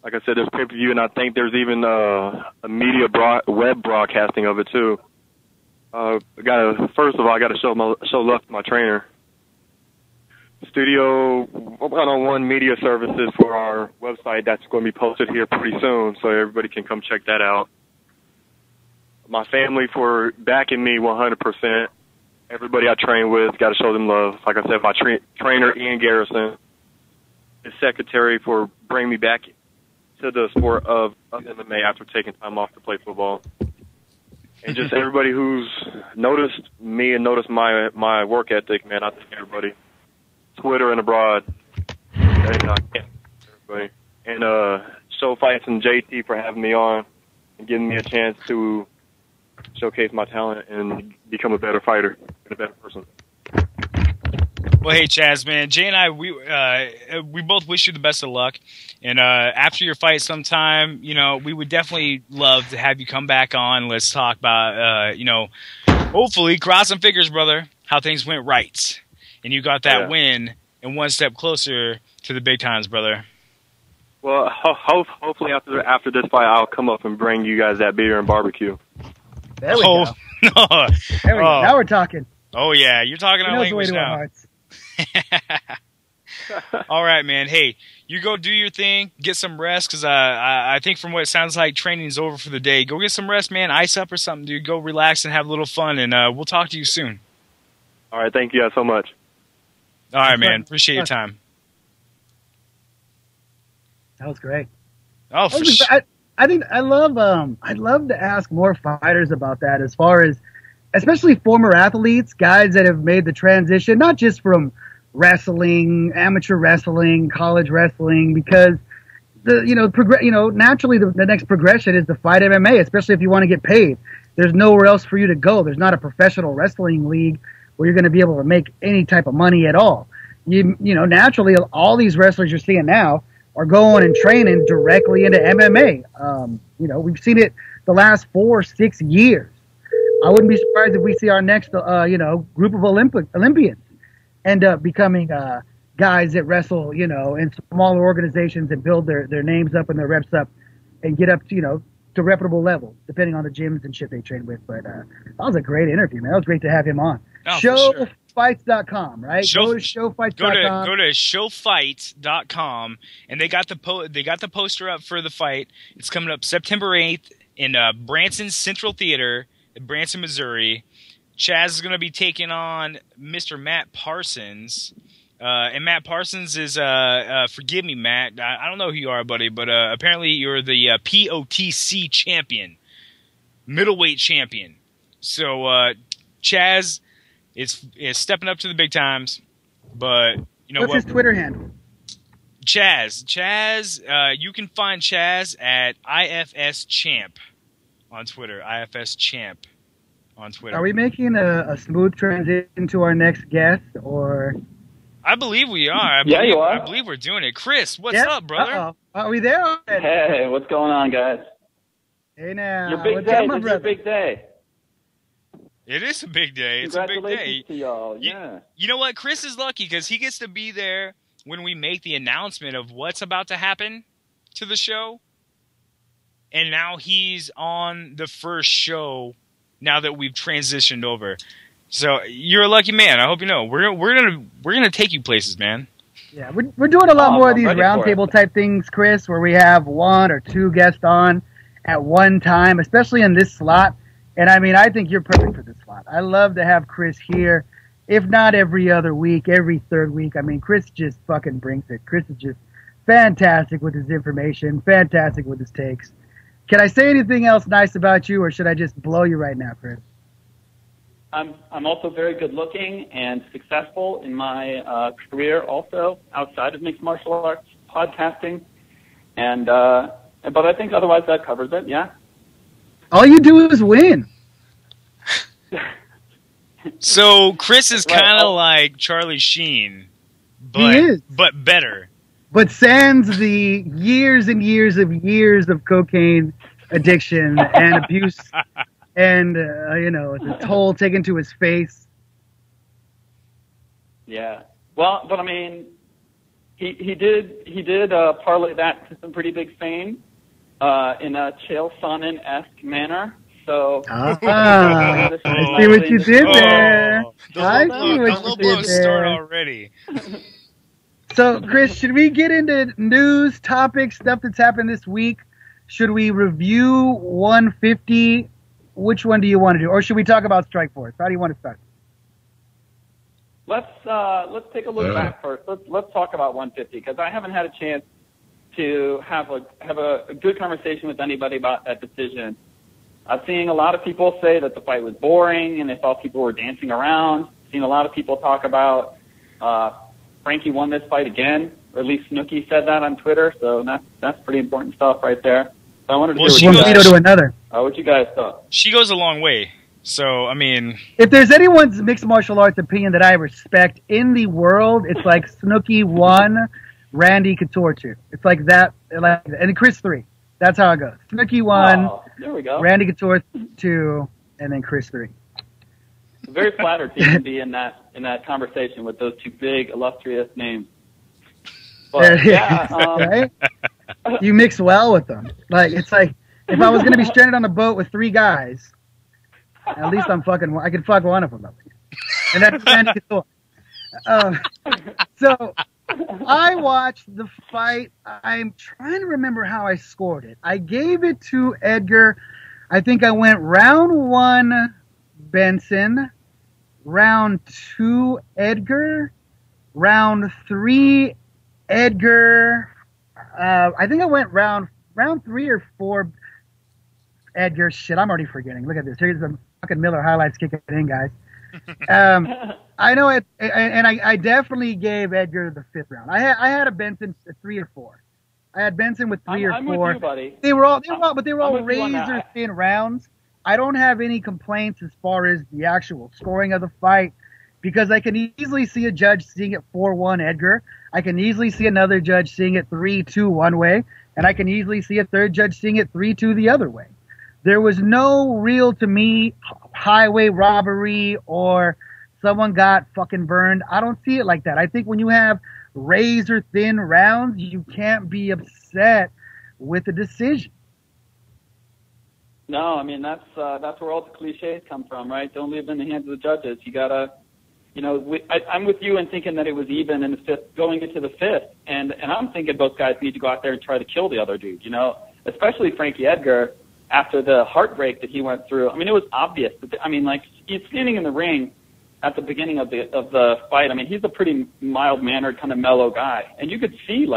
Like I said, there's pay-per-view, and I think there's even a media web broadcasting of it, too. First of all, I got to show love to my trainer. Studio one-on-one media services for our website that's going to be posted here pretty soon, so everybody can come check that out. My family for backing me 100%. Everybody I train with, got to show them love. Like I said, my trainer Ian Garrison, his secretary for bringing me back to the sport of MMA after taking time off to play football. And just everybody who's noticed me and noticed my work ethic, man, I thank everybody. Twitter and abroad. Everybody. And SHOfights and JT for having me on and giving me a chance to showcase my talent and become a better fighter and a better person. Well, hey, Chaz, man, Jay and I, we both wish you the best of luck. And after your fight sometime, we would definitely love to have you come back on. Let's talk about, hopefully, cross some fingers, brother, how things went right. And you got that win and one step closer to the big times, brother. Well, hopefully after this fight, I'll come up and bring you guys that beer and barbecue. There we go. No. There we go. Now we're talking. Oh, yeah. You're talking our language now. All right, man. Hey, you go do your thing. Get some rest, because I think from what it sounds like, training's over for the day. Go get some rest, man. Ice up or something, dude. Go relax and have a little fun, and we'll talk to you soon. All right. Thank you guys so much. All right, man. Appreciate your time. That was great. Oh, for sure. I think I'd love to ask more fighters about that, as far as, especially former athletes, guys that have made the transition, not just from wrestling, amateur wrestling, college wrestling, because naturally the next progression is to fight MMA, especially if you want to get paid. There's nowhere else for you to go. There's not a professional wrestling league where you're going to be able to make any type of money at all. Naturally, all these wrestlers you're seeing now are going and training directly into MMA. We've seen it the last 4-6 years. I wouldn't be surprised if we see our next, group of Olympians end up becoming guys that wrestle, in smaller organizations and build their names up and their reps up and get up to, to reputable levels, depending on the gyms and shit they train with. But that was a great interview, man. That was great to have him on. Oh, SHOfight.com, right? Go to SHOfight.com. Go to SHOfight.com, and they got the poster up for the fight. It's coming up September 8th in Branson Central Theater in Branson, Missouri. Chaz is going to be taking on Mr. Matt Parsons. And Matt Parsons is, forgive me, Matt, I don't know who you are, buddy, but apparently you're the POTC champion, middleweight champion. So Chaz is stepping up to the big times, but what's his Twitter handle? Chaz, you can find Chaz at IFS Champ on Twitter, IFS Champ on Twitter. Are we making a smooth transition to our next guest, or? I believe we are. You are. I believe we're doing it. Chris, what's up, brother? Uh-oh. Are we there already? Hey, what's going on, guys? Hey, now. Your big day. This is your big day. It is a big day. It's a big day. Congratulations to y'all. Yeah. You know what? Chris is lucky because he gets to be there when we make the announcement of what's about to happen to the show. And now he's on the first show now that we've transitioned over. So you're a lucky man. I hope you know. We're gonna take you places, man. Yeah, we're doing a lot more of these roundtable type things, Chris, where we have 1 or 2 guests on at one time, especially in this slot. And I mean, I think you're perfect for this slot. I love to have Chris here, if not every other week, every third week. I mean, Chris just fucking brings it. Chris is just fantastic with his information, fantastic with his takes. Can I say anything else nice about you, or should I just blow you right now, Chris? I'm also very good looking and successful in my career, also outside of mixed martial arts podcasting, and but I think otherwise that covers it. Yeah. All you do is win. So Chris is kind of like Charlie Sheen, but better. But sans the years and years of cocaine addiction and abuse. And, the toll taken to his face. Yeah. Well, but I mean, he did parlay that to some pretty big fame in a Chael Sonnen-esque manner. So I see what you did there. I see what you did there. Start already. So, Chris, should we get into news, topics, stuff that's happened this week? Should we review 150? Which one do you want to do? Or should we talk about Strikeforce? How do you want to start? Let's take a look back first. Let's talk about 150, because I haven't had a chance to have a good conversation with anybody about that decision. I've seen a lot of people say that the fight was boring and they thought people were dancing around. I've seen a lot of people talk about Frankie won this fight again, or at least Snooki said that on Twitter. So that's pretty important stuff right there. So I wanted to hear what you guys thought. She goes a long way. So, I mean, if there's anyone's mixed martial arts opinion that I respect in the world, it's like Snooki 1, Randy Couture 2. It's like that, and Chris 3. That's how it goes. Snooki 1, there we go. Randy Couture 2, and then Chris 3. Very flattered to even be in that conversation with those two big illustrious names. But, right? you mix well with them. Like, it's like, if I was going to be stranded on a boat with 3 guys, at least I can fuck one of them at least. And that's so I watched the fight. I'm trying to remember how I scored it. I gave it to Edgar. I think I went round 1, Benson, round 2, Edgar, round 3, Edgar. I think I went round 3 or 4, Edgar. Shit, I'm already forgetting. Look at this. Here's some fucking Miller highlights kicking in, guys. I know it, and I definitely gave Edgar the 5th round. I had a Benson at 3 or 4. I had Benson with 3 or 4. I'm with you, buddy. They were all razor thin rounds. I don't have any complaints as far as the actual scoring of the fight, because I can easily see a judge seeing it 4-1 Edgar. I can easily see another judge seeing it 3-2 one way, and I can easily see a third judge seeing it 3-2 the other way. There was no real, to me, highway robbery or someone got fucking burned. I don't see it like that. I think when you have razor thin rounds, you can't be upset with the decision. No, I mean, that's where all the cliches come from, right? Don't leave it in the hands of the judges. You gotta, I'm with you in thinking that it was even in the 5th, going into the 5th, and I'm thinking both guys need to go out there and try to kill the other dude, especially Frankie Edgar. After the heartbreak that he went through, I mean, it was obvious. He's standing in the ring at the beginning of the fight. I mean, he's a pretty mild-mannered, kind of mellow guy, and you could see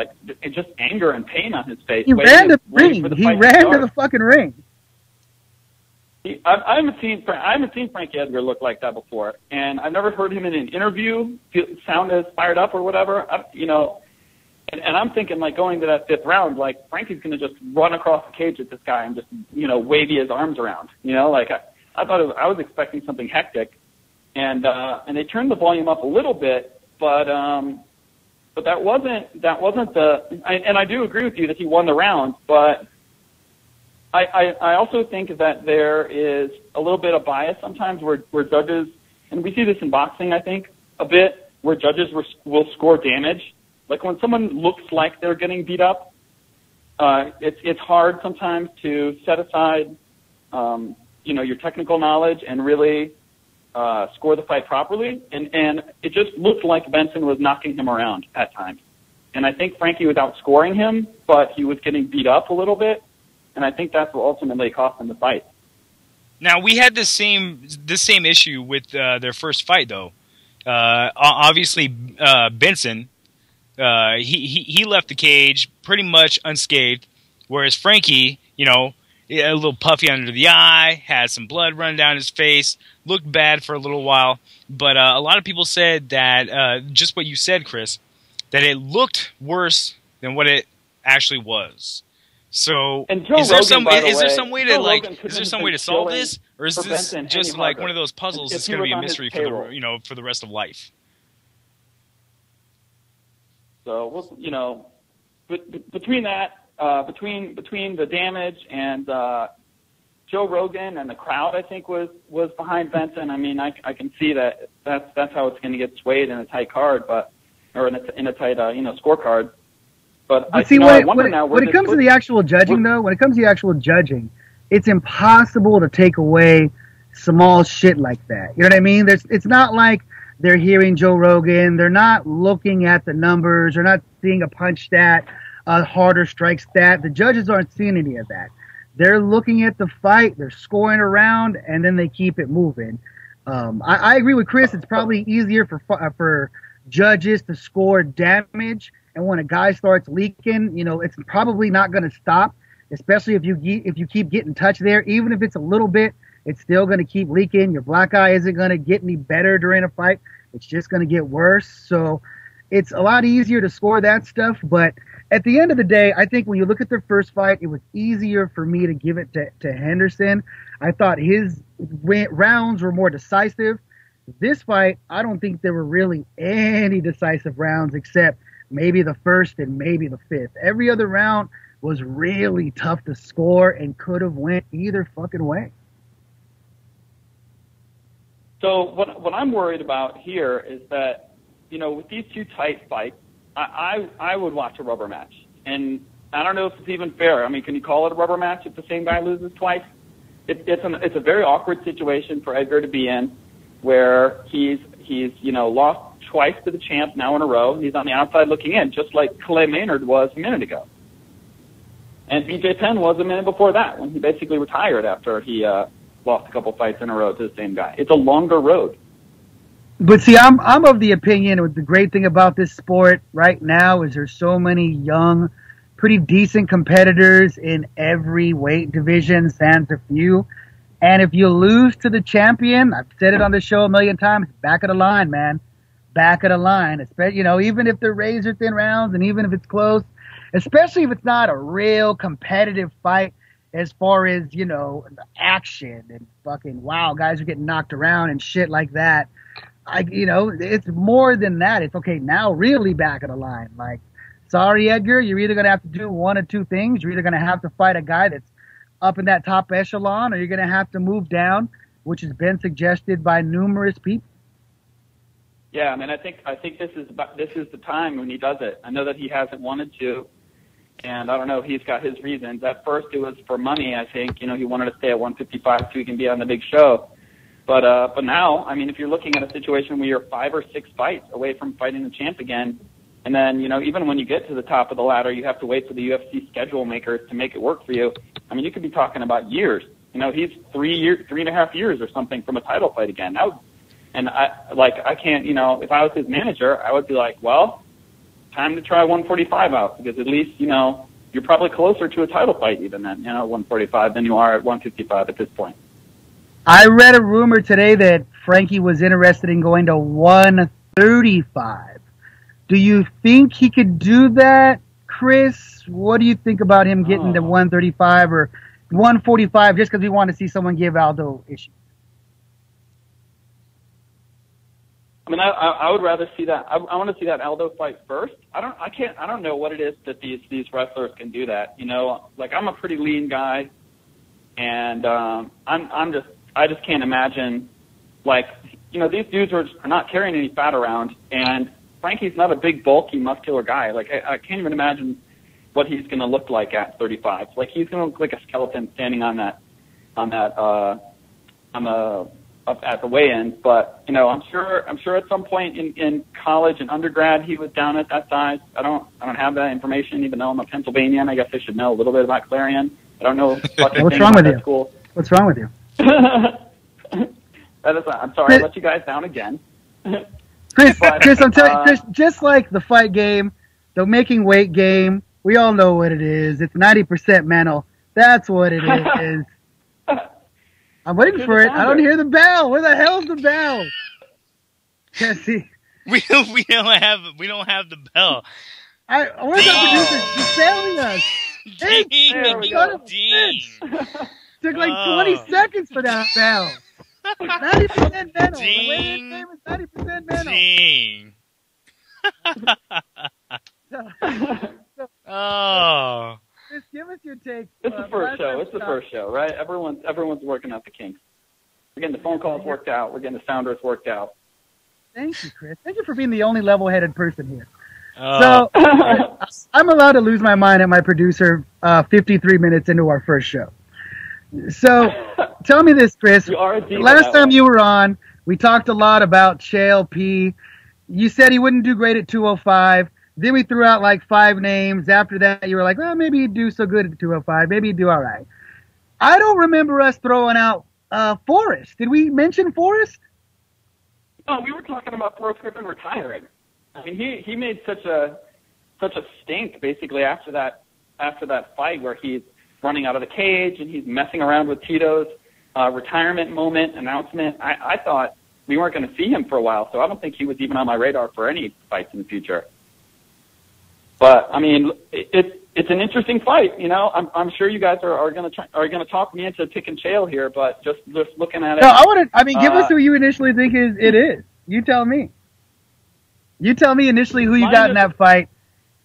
just anger and pain on his face. He ran to the ring. He ran to the fucking ring. I haven't seen Frankie Edgar look like that before, and I've never heard him in an interview sound as fired up or whatever. And I'm thinking, going to that 5th round, Frankie's going to just run across the cage at this guy and just, wavy his arms around. I thought I was expecting something hectic, and they turned the volume up a little bit, but that wasn't the. And I do agree with you that he won the round, but I also think that there is a little bit of bias sometimes where judges, and we see this in boxing, I think, a bit, where judges will score damage. Like when someone looks like they're getting beat up, it's hard sometimes to set aside, your technical knowledge and really score the fight properly. And it just looked like Benson was knocking him around at times. And I think Frankie was outscoring him, but he was getting beat up a little bit. And I think that's what ultimately cost him the fight. Now, we had this same issue with their first fight, though. Obviously, Benson... he left the cage pretty much unscathed, whereas Frankie, a little puffy under the eye, had some blood running down his face, looked bad for a little while. But a lot of people said that, just what you said, Chris, that it looked worse than what it actually was. So, is there some way to solve this, or is this just like one of those puzzles that's going to be a mystery for for the rest of life? So, between that, between the damage and Joe Rogan and the crowd, I think was behind Benson. I mean, I can see that's how it's going to get swayed in a tight card, or in a tight scorecard. But when it comes to the actual judging, it's impossible to take away small shit like that. You know what I mean? It's not like they're hearing Joe Rogan. They're not looking at the numbers. They're not seeing a punch stat, a harder strike stat. The judges aren't seeing any of that. They're looking at the fight. They're scoring around, and then they keep it moving. I agree with Chris. It's probably easier for judges to score damage, and when a guy starts leaking, it's probably not going to stop. Especially if you keep getting touched there, even if it's a little bit. It's still going to keep leaking. Your black eye isn't going to get any better during a fight. It's just going to get worse. So it's a lot easier to score that stuff. But at the end of the day, I think when you look at their first fight, it was easier for me to give it to Henderson. I thought his rounds were more decisive. This fight, I don't think there were really any decisive rounds except maybe the first and maybe the 5th. Every other round was really tough to score and could have went either fucking way. So what I'm worried about here is that, with these two tight fights, I would watch a rubber match. And I don't know if it's even fair. I mean, can you call it a rubber match if the same guy loses twice? It's a very awkward situation for Edgar to be in, where he's lost twice to the champ now in a row, and he's on the outside looking in, just like Clay Maynard was a minute ago. And BJ Penn was a minute before that, when he basically retired after he lost a couple fights in a row to the same guy. It's a longer road. But see, I'm of the opinion, the great thing about this sport right now is there's so many young, pretty decent competitors in every weight division, sans a few. And if you lose to the champion, I've said it on the show a million times, back of the line, man. Back of the line. Especially, even if they're razor thin rounds and even if it's close, especially if it's not a real competitive fight as far as, action and fucking, wow, guys are getting knocked around and shit like that. It's more than that. It's okay, now really back of the line. Like, sorry, Edgar, you're either going to have to do one of two things. You're either going to have to fight a guy that's up in that top echelon, or you're going to have to move down, which has been suggested by numerous people. Yeah, I mean, I think this is the time when he does it. I know that he hasn't wanted to, and I don't know, he's got his reasons. At first, it was for money. I think he wanted to stay at 155 so he can be on the big show. But now, I mean, if you're looking at a situation where you're 5 or 6 fights away from fighting the champ again, and then, even when you get to the top of the ladder, you have to wait for the UFC schedule makers to make it work for you. I mean, you could be talking about years. He's 3.5 years or something from a title fight again. I can't, if I was his manager, I would be like, well, time to try 145 out, because at least, you're probably closer to a title fight even then, 145 than you are at 155 at this point. I read a rumor today that Frankie was interested in going to 135. Do you think he could do that, Chris? What do you think about him getting to 135 or 145 just because we want to see someone give Aldo issues? I mean, I would rather see that. I want to see that Aldo fight first. I don't know what it is that these wrestlers can do that. I'm a pretty lean guy, and I just can't imagine, these dudes are not carrying any fat around, and Frankie's not a big, bulky, muscular guy. I can't even imagine what he's going to look like at 35. He's going to look like a skeleton standing at the weigh-in. But I'm sure at some point in college and undergrad he was down at that size. I don't have that information, even though I'm a Pennsylvanian. I guess I should know a little bit about Clarion. I don't know. What's wrong with you? School. What's wrong with you? I'm sorry, I let you guys down again. Chris, I'm telling you, Chris, just like the fight game, the making weight game, we all know what it is. It's 90% mental. That's what it is. I'm waiting for it. I don't hear the bell. Where the hell's the bell? Can't see. We don't have the bell. Where's the producer? He's failing us. Ding. Took like 20 seconds for that bell. 90% mental. Ding. The way this game is 90% mental. Ding. Oh. Just give us your take. It's the first show. It's the first show, right? Everyone's working out the kinks. We're getting the phone calls worked out. We're getting the sounders worked out. Thank you, Chris. Thank you for being the only level-headed person here. So I'm allowed to lose my mind at my producer 53 minutes into our first show. So tell me this, Chris. Last time you were on, we talked a lot about Chael P. You said he wouldn't do great at 205. Then we threw out like 5 names. After that, you were like, well, maybe he'd do so good at 205. Maybe he'd do all right. I don't remember us throwing out Forrest. Did we mention Forrest? No, we were talking about Forrest Griffin retiring. I mean, he made such a stink basically after that fight where he's running out of the cage and he's messing around with Tito's retirement announcement. I thought we weren't going to see him for a while, so I don't think he was even on my radar for any fights in the future. But I mean, it's an interesting fight. I'm sure you guys are going to talk me into picking Chael here, but just looking at it. No, give us who you initially think it is. You tell me. You tell me initially who you got in that fight.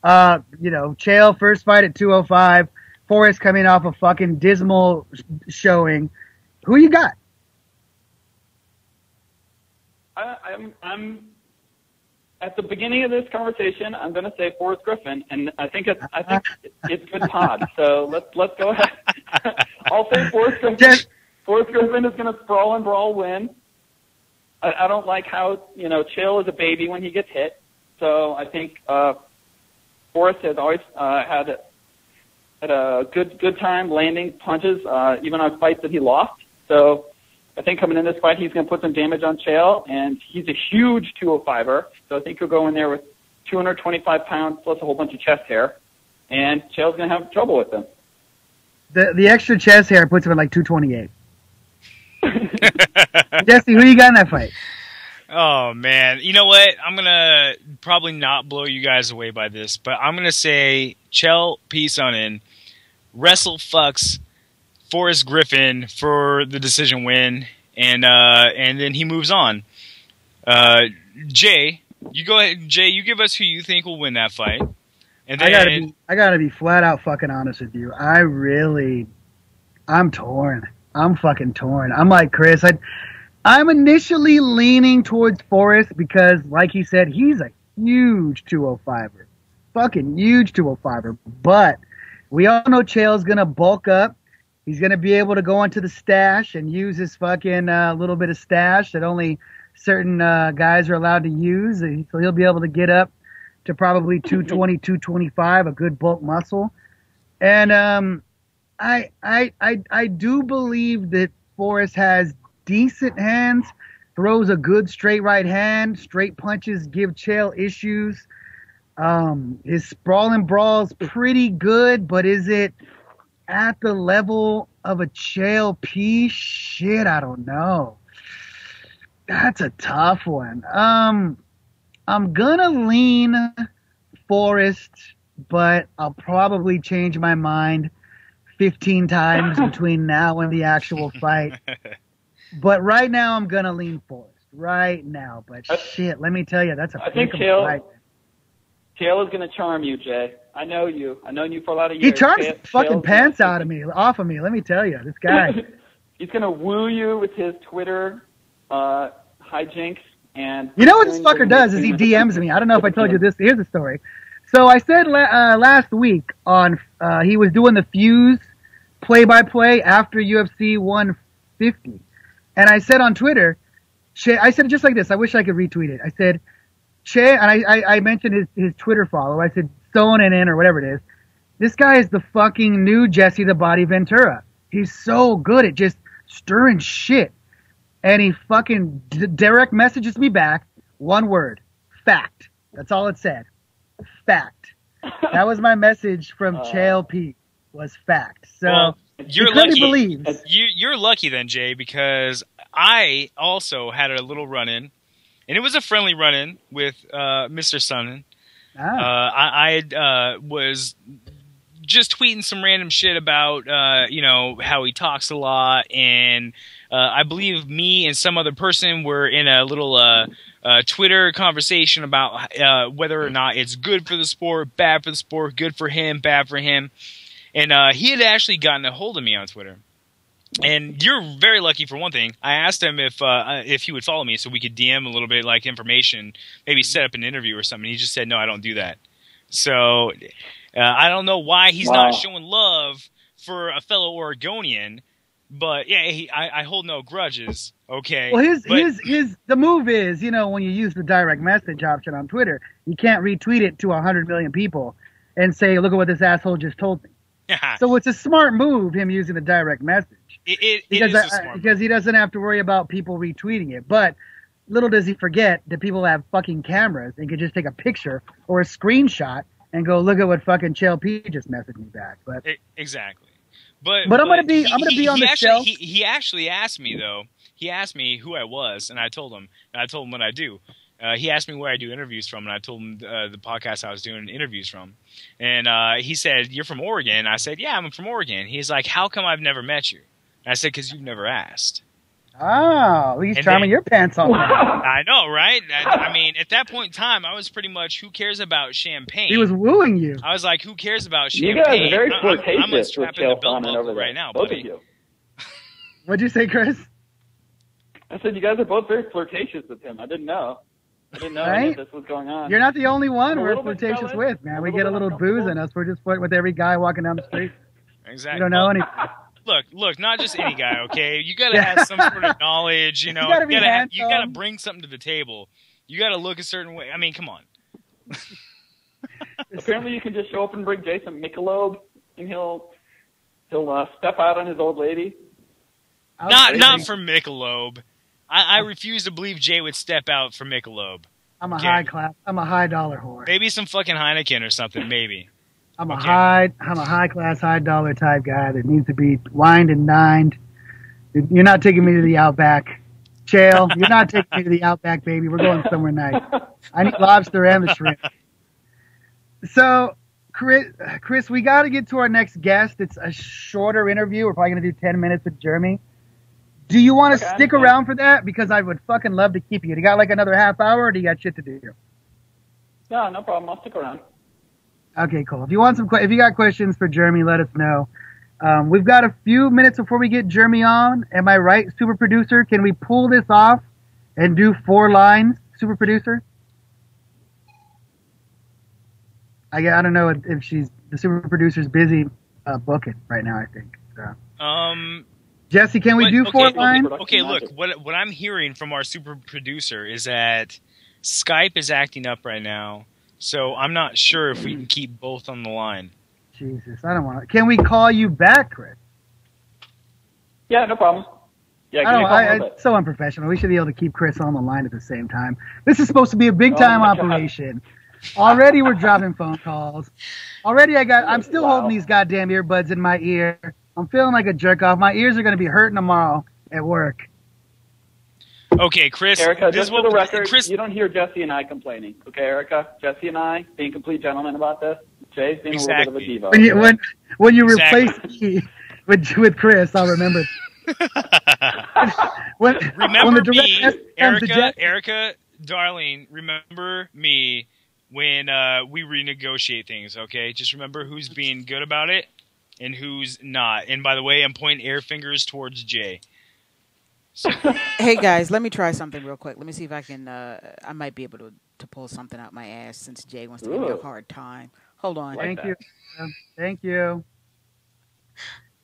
Chael first fight at 205. Forrest coming off a fucking dismal showing. Who you got? at the beginning of this conversation, I'm going to say Forrest Griffin, and I think it's good pod. So let's go ahead. I'll say Forrest Griffin. Forrest Griffin is going to sprawl and brawl win. I don't like how Chael is a baby when he gets hit. So I think Forrest has always had a good time landing punches, even on fights that he lost. So I think coming in this fight, he's going to put some damage on Chael, and he's a huge 205er. So I think he'll go in there with 225 pounds plus a whole bunch of chest hair, and Chael's going to have trouble with him. The extra chest hair puts him at like 228. Jesse, who you got in that fight? Oh, man. You know what? I'm going to probably not blow you guys away by this, but I'm going to say Chael P. Sonnen wrestle fucks Forrest Griffin for the decision win, and then he moves on. Jay, you go ahead. Jay, you give us who you think will win that fight. And then I gotta be flat out fucking honest with you. I'm torn. I'm fucking torn. I'm like Chris. I'm initially leaning towards Forrest because, like he said, he's a huge 205er. Fucking huge 205er. But we all know Chael's gonna bulk up. He's going to be able to go into the stash and use his fucking little bit of stash that only certain guys are allowed to use. So he'll be able to get up to probably 220, 225, a good bulk muscle. And I do believe that Forrest has decent hands, throws a good straight right hand, straight punches give Chael issues. His sprawling brawl's pretty good, but is it at the level of a Chael P? Shit, I don't know. That's a tough one. I'm gonna lean Forrest, but I'll probably change my mind 15 times between now and the actual fight. But right now, I'm gonna lean Forrest. Right now, but shit, let me tell you, that's a. I think Chael is gonna charm you, Jay. I know you. I've known you for a lot of years. He charms the fucking pants off of me. Let me tell you, this guy. He's gonna woo you with his Twitter hijinks, and you know what this fucker does is he DMs me. I don't know if I told you this. Here's the story. So I said last week on he was doing the Fuse play-by-play after UFC 150, and I said on Twitter, I said it just like this. I wish I could retweet it. I said, and I mentioned his Twitter follow. I said, Sonnen in or whatever it is. This guy is the fucking new Jesse the Body Ventura. He's so good at just stirring shit. And he fucking direct messages me back. One word. Fact. That's all it said. Fact. That was my message from Chael P. was fact. So well, you're lucky. Believes. You're lucky then, Jay, because I also had a little run-in. And it was a friendly run-in with Mr. Sonnen. I was just tweeting some random shit about, how he talks a lot. And I believe me and some other person were in a little Twitter conversation about whether or not it's good for the sport, bad for the sport, good for him, bad for him. And he had actually gotten a hold of me on Twitter. And you're very lucky for one thing. I asked him if he would follow me so we could DM a little bit like information, maybe set up an interview or something. He just said, no, I don't do that. So I don't know why he's not showing love for a fellow Oregonian, but yeah, I hold no grudges. Okay. Well, the move is, when you use the direct message option on Twitter, you can't retweet it to 100 million people and say, look at what this asshole just told me. So it's a smart move, him using the direct message. Because he doesn't have to worry about people retweeting it. But little does he forget that people have fucking cameras and can just take a picture or a screenshot and go, look at what fucking Chael P just messaged me back. But exactly. But I'm gonna be on the show. He actually asked me though. He asked me who I was, and I told him. And I told him what I do. He asked me where I do interviews from, and I told him the podcast I was doing interviews from. And he said, "You're from Oregon?" And I said, "Yeah, I'm from Oregon." He's like, "How come I've never met you?" And I said, "Because you've never asked." Oh, he's charming your pants off. I know, right? I mean, at that point in time, I was pretty much, who cares about champagne? He was wooing you. I was like, who cares about champagne? You guys are very flirtatious I'm gonna strap in the belt buckle right now, both buddy. of you. What'd you say, Chris? I said you guys are both very flirtatious with him. I didn't know. I didn't know any of this was going on. You're not the only one we're little bit flirtatious jealous, with, man. a We little get a bit little booze in us. We're just with every guy walking down the street. Exactly. We don't know anything. Look, not just any guy, okay? You gotta have some sort of knowledge, you know. You gotta bring something to the table. You gotta look a certain way. I mean, come on. Apparently, you can just show up and bring Jason Michelob, and he'll step out on his old lady. Not for Michelob. I refuse to believe Jay would step out for Michelob. I'm a high dollar whore. Maybe some fucking Heineken or something, maybe. I'm a high class, high dollar type guy that needs to be wined and dined. You're not taking me to the Outback. Chael, you're not taking me to the Outback, baby. We're going somewhere nice. I need lobster and the shrimp. So, Chris, we got to get to our next guest. It's a shorter interview. We're probably going to do 10 minutes with Jeremy. Do you want to stick around for that? Because I would fucking love to keep you. Do you got like another half hour, or do you got shit to do? No problem. I'll stick around. Okay, cool. If you got questions for Jeremy, let us know. We've got a few minutes before we get Jeremy on. Am I right, super producer? Can we pull this off and do 4 lines, super producer? I don't know if the super producer's busy booking right now, I think. So. Jesse, can we do 4 lines? Okay, look, what I'm hearing from our super producer is that Skype is acting up right now, so I'm not sure if we can keep both on the line. Jesus, I don't want to. Can we call you back, Chris? Yeah, no problem. Yeah, it's so unprofessional. We should be able to keep Chris on the line at the same time. This is supposed to be a big-time operation. Already we're dropping phone calls. Already I'm still holding these goddamn earbuds in my ear. I'm feeling like a jerk off. My ears are going to be hurting tomorrow at work. Okay, Chris. Erica, just for the record, you don't hear Jesse and I complaining. Okay, Erica? Jesse and I being complete gentlemen about this. Jay's being a little bit of a diva. When you replace me with Chris, I'll remember. Remember me, Erica, darling, remember me when we renegotiate things, okay? Just remember who's being good about it and who's not. And by the way, I'm pointing air fingers towards Jay. So. Hey guys, let me try something real quick. Let me see if I can. I might be able to pull something out my ass since Jay wants to give me a hard time. Hold on. Thank you. Thank you.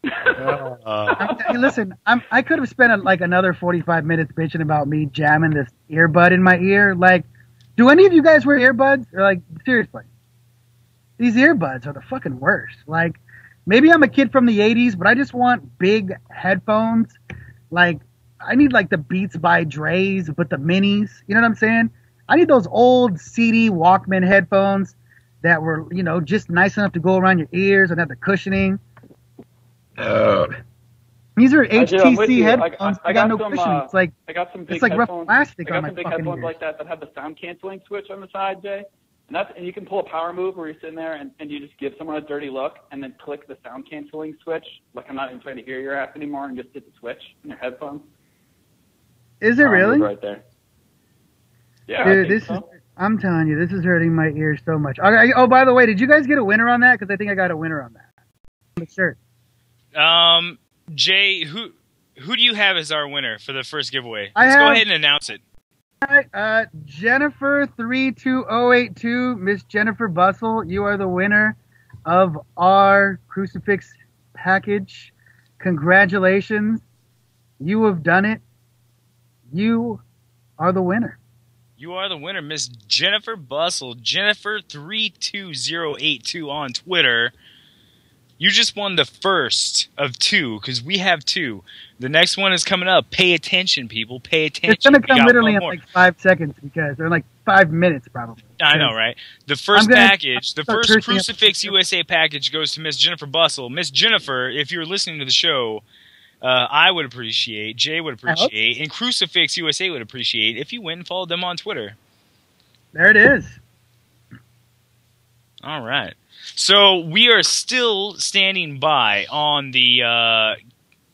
Hey, listen, I could have spent like another 45 minutes bitching about me jamming this earbud in my ear. Like, do any of you guys wear earbuds? Or like, seriously, these earbuds are the fucking worst. Like, maybe I'm a kid from the 80s, but I just want big headphones. Like, I need like the Beats by Dre's, but the minis. You know what I'm saying? I need those old CD Walkman headphones that were, you know, just nice enough to go around your ears and have the cushioning. These are HTC headphones. I got no cushion. It's like I got some big it's like headphones. rough plastic I got on my some big fucking headphones ears. like that have the sound canceling switch on the side, Jay. And you can pull a power move where you're sitting there and you just give someone a dirty look and then click the sound canceling switch. Like, I'm not even trying to hear your ass anymore, and just hit the switch in your headphones. Is it really? Right there. Yeah, dude, I'm telling you, this is hurting my ears so much. Oh, by the way, did you guys get a winner on that? Because I think I got a winner on that. On the shirt. Jay, who do you have as our winner for the first giveaway? Let's go ahead and announce it. All right, Jennifer 32082, Miss Jennifer Bustle, you are the winner of our crucifix package. Congratulations. You have done it. You are the winner. You are the winner, Miss Jennifer Bustle, Jennifer32082 on Twitter. You just won the first of 2, because we have 2. The next one is coming up. Pay attention, people. Pay attention. It's going to come literally in like 5 seconds, because they're like 5 minutes probably. I know, right? The first package, the first Crucifix USA package goes to Miss Jennifer Bustle. Miss Jennifer, if you're listening to the show, I would appreciate, Jay would appreciate, and Crucifix USA would appreciate if you went and followed them on Twitter. There it is. All right. So we are still standing by on the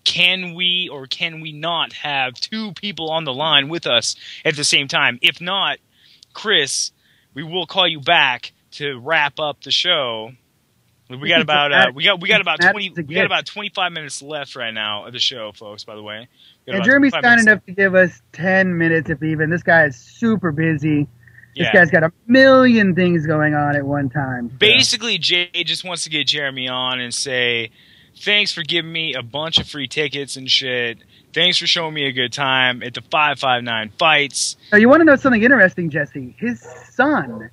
can we or can we not have 2 people on the line with us at the same time? If not, Chris, we will call you back to wrap up the show. We got about we got about 25 minutes left right now of the show, folks. By the way, and Jeremy's kind enough to give us 10 minutes, if even. This guy is super busy. This guy's got a million things going on at one time. So. Basically, Jay just wants to get Jeremy on and say, thanks for giving me a bunch of free tickets and shit. Thanks for showing me a good time at the 559 fights. Now, you want to know something interesting, Jesse? His son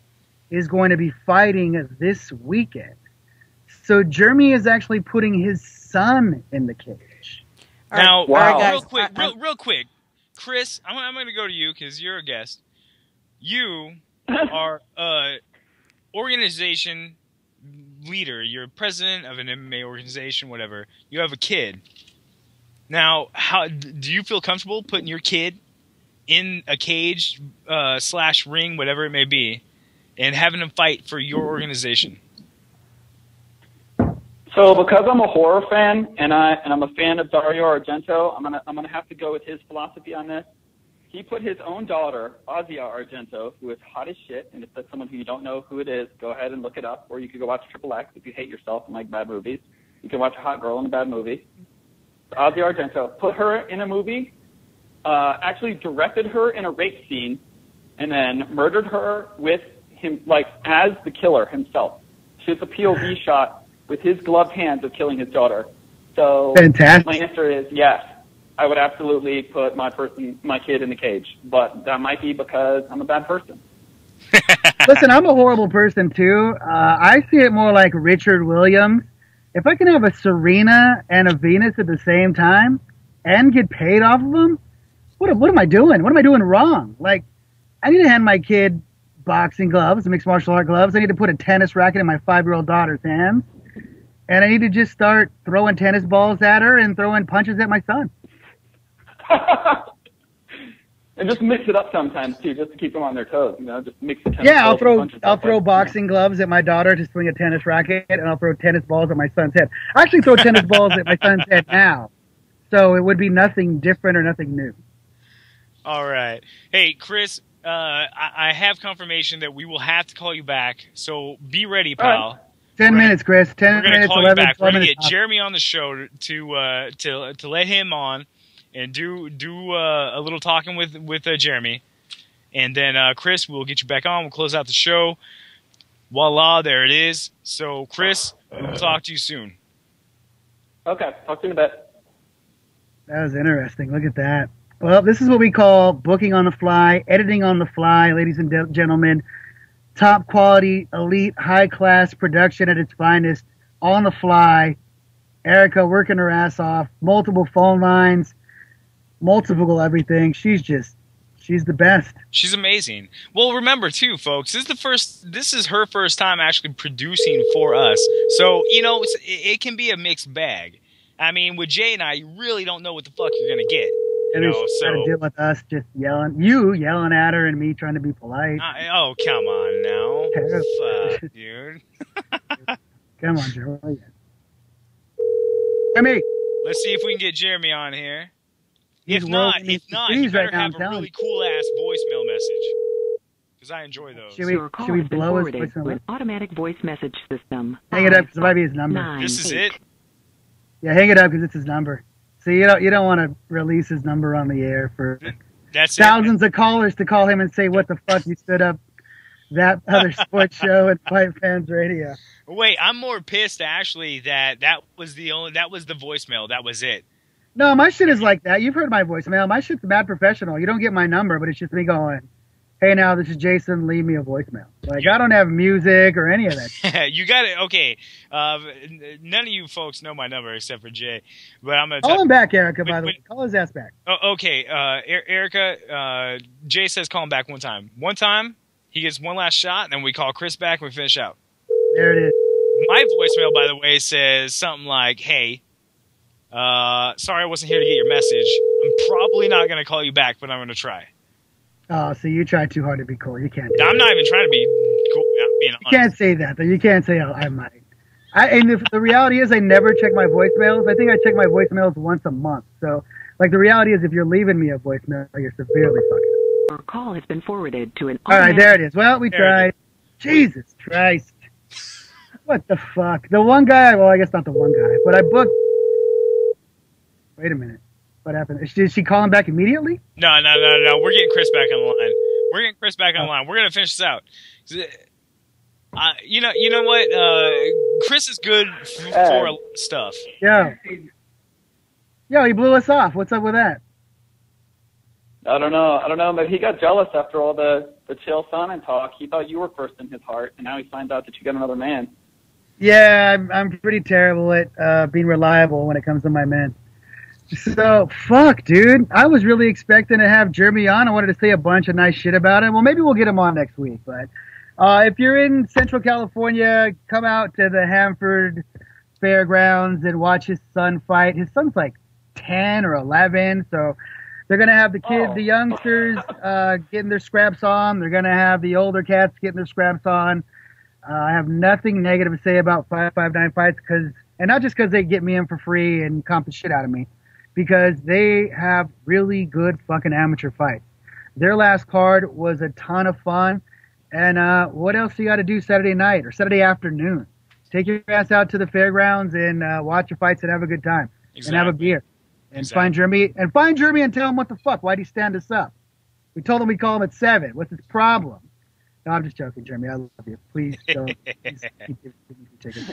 is going to be fighting this weekend. So Jeremy is actually putting his son in the cage. Now, wow. real quick, Chris, I'm going to go to you because you're a guest. You are an organization leader. You're president of an MMA organization, whatever. You have a kid. Now, how do you feel comfortable putting your kid in a cage / ring, whatever it may be, and having him fight for your organization? So, because I'm a horror fan and I'm a fan of Dario Argento, I'm gonna have to go with his philosophy on this. He put his own daughter, Asia Argento, who is hot as shit, and if that's someone who you don't know who it is, go ahead and look it up, or you could go watch Triple X if you hate yourself and like bad movies. You can watch a hot girl in a bad movie. Asia Argento put her in a movie, actually directed her in a rape scene, and then murdered her with him, like, as the killer himself. It's a POV shot with his gloved hands of killing his daughter. So fantastic. My answer is yes. I would absolutely put my kid in the cage, but that might be because I'm a bad person. Listen, I'm a horrible person too. I see it more like Richard Williams. If I can have a Serena and a Venus at the same time and get paid off of them, what am I doing? What am I doing wrong? Like, I need to hand my kid boxing gloves, mixed martial art gloves. I need to put a tennis racket in my 5-year-old daughter's hands. And I need to just start throwing tennis balls at her and throwing punches at my son. And just mix it up sometimes too, just to keep them on their toes. You know, just mix the tennis. Yeah, I'll balls throw boxing gloves at my daughter to swing a tennis racket, and I'll throw tennis balls at my son's head. I actually throw tennis balls at my son's head now, so it would be nothing different or nothing new. All right, hey Chris, I have confirmation that we will have to call you back, so be ready, pal. 10 minutes, Chris. 10 minutes. We're gonna call 11, you back. We're gonna get minutes. Jeremy on the show to let him on and do a little talking with Jeremy, and then Chris, we'll get you back on. We'll close out the show. Voila, there it is. So Chris, we'll talk to you soon. Okay, talk to you in a bit. That was interesting. Look at that. Well, this is what we call booking on the fly, editing on the fly, ladies and gentlemen. Top quality, elite, high-class production at its finest, on the fly. Erica working her ass off, multiple phone lines, multiple everything. She's the best. She's amazing. Well, remember too, folks, this is her first time actually producing for us. So, you know, it can be a mixed bag. I mean, with Jay and I, you really don't know what the fuck you're going to get. And she's got to deal with us just yelling at her and me trying to be polite. Oh, come on now. Fuck, dude. Come on, Jeremy. Jeremy. Let's see if we can get Jeremy on here. If not, you better have a really cool-ass voicemail message. Because I enjoy those. Should we blow his voicemail? To an automatic voice message system. Hang it up, because it might be his number. This is it? Yeah, hang it up, because it's his number. So you don't want to release his number on the air for thousands of callers to call him and say, what the fuck, you stood up that other sports show at FightFans Radio. Wait, I'm more pissed, actually, that was the voicemail. That was it. No, my shit is like that. You've heard my voicemail. My shit's mad professional. You don't get my number, but it's just me going, hey, now, this is Jason. Leave me a voicemail. Like, I don't have music or any of that. You got it. Okay. None of you folks know my number except for Jay. But I'm going to call him back, Erica, by the way. Call his ass back. Okay. Erica, Jay says call him back one time. One time, he gets one last shot, and then we call Chris back and we finish out. There it is. My voicemail, by the way, says something like, hey, sorry I wasn't here to get your message. I'm probably not going to call you back, but I'm going to try. Oh, so you try too hard to be cool. You can't. I'm not even trying to be cool. I'm being honest. You can't say that, though. You can't say, oh, I might. And the reality is I never check my voicemails. I think I check my voicemails once a month. So, like, the reality is if you're leaving me a voicemail, you're severely fucking up. Your call has been forwarded to an... All right, there it is. Well, we tried. Jesus Christ. What the fuck? The one guy, well, I guess not the one guy, but I booked... Wait a minute. What happened? Did she call him back immediately? No. We're getting Chris back on the line. We're getting Chris back online. We're gonna finish this out. You know what? Chris is good for stuff. Yeah. Yo, he blew us off. What's up with that? I don't know. But he got jealous after all the Chael Sonnen talk. He thought you were first in his heart, and now he finds out that you got another man. Yeah, I'm pretty terrible at being reliable when it comes to my men. So, fuck, dude. I was really expecting to have Jeremy on. I wanted to say a bunch of nice shit about him. Well, maybe we'll get him on next week. But if you're in Central California, come out to the Hanford Fairgrounds and watch his son fight. His son's like 10 or 11, so they're going to have the kids, the youngsters, getting their scraps on. They're going to have the older cats getting their scraps on. I have nothing negative to say about 559 fights, and not just because they get me in for free and comp the shit out of me, because they have really good fucking amateur fights. Their last card was a ton of fun. And what else you got to do Saturday night or Saturday afternoon? Take your ass out to the fairgrounds and watch your fights and have a good time. And have a beer. And find Jeremy and tell him what the fuck. Why'd he stand us up? We told him we'd call him at 7. What's his problem? No, I'm just joking, Jeremy. I love you. Please don't. Please keep chicken.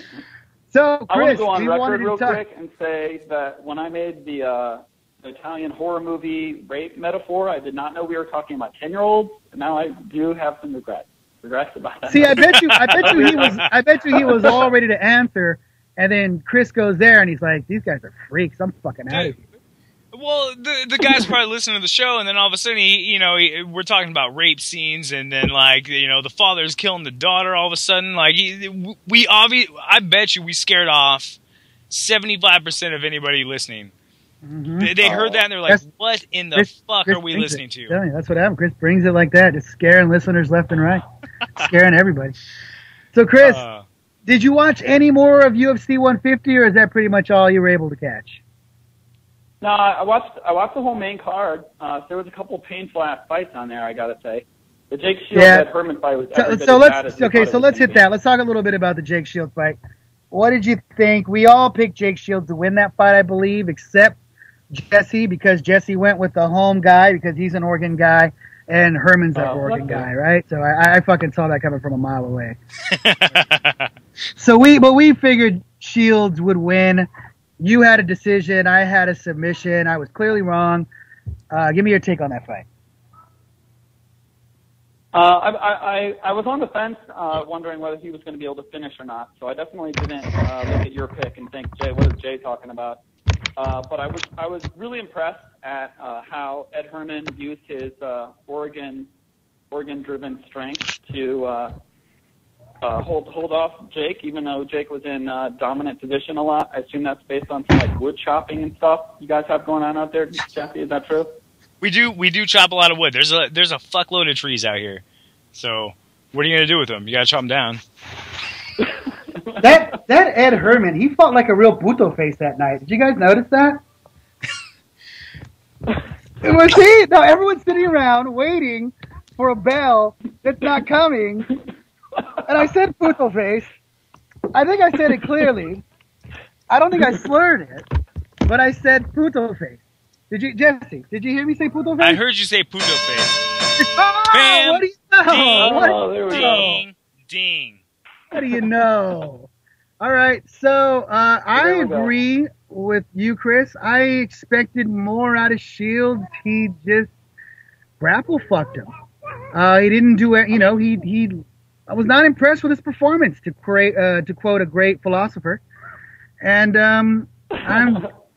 So, Chris, I want to go on record real quick and say that when I made the Italian horror movie rape metaphor, I did not know we were talking about 10-year-olds, and now I do have some regrets about that. See, I bet you he was all ready to answer, and then Chris goes there and he's like, "These guys are freaks. I'm fucking out of here." Well, the guy's probably listening to the show, and then all of a sudden, we're talking about rape scenes, and then the father's killing the daughter. All of a sudden, I bet you we scared off 75% of anybody listening. Mm-hmm. They heard that and they're like, "What in the fuck are we listening to?" Yeah, that's what happened. Chris brings it like that, just scaring listeners left and right, scaring everybody. So, Chris, did you watch any more of UFC 150, or is that pretty much all you were able to catch? No, I watched the whole main card. There was a couple of painful ass fights on there, I gotta say. The Jake Shields Ed Herman fight was let's hit that. Let's talk a little bit about the Jake Shields fight. What did you think? We all picked Jake Shields to win that fight, I believe, except Jesse, because Jesse went with the home guy because he's an Oregon guy, and Herman's an Oregon guy, right? So I fucking saw that coming from a mile away. So we figured Shields would win. You had a decision. I had a submission. I was clearly wrong. Give me your take on that fight. I was on the fence, wondering whether he was going to be able to finish or not. So I definitely didn't look at your pick and think, Jay, what is Jay talking about? But I was really impressed at how Ed Herman used his Oregon-driven strength to hold off Jake, even though Jake was in dominant position a lot. I assume that's based on some wood chopping and stuff you guys have going on out there. Jesse, is that true? We do chop a lot of wood. There's a fuckload of trees out here. So what are you gonna do with them? You gotta chop them down. That Ed Herman, he fought like a real puto face that night. Did you guys notice that? Was he? No, everyone's sitting around waiting for a bell that's not coming. And I said puto face. I think I said it clearly. I don't think I slurred it, but I said puto face. Jesse, did you hear me say puto face? I heard you say puto face. Oh, Bam! What do you know? There we go. Ding. What do you know? All right, so I agree with you, Chris. I expected more out of Shields. He just grapple fucked him. He didn't do it. I was not impressed with his performance, to quote a great philosopher. And I'm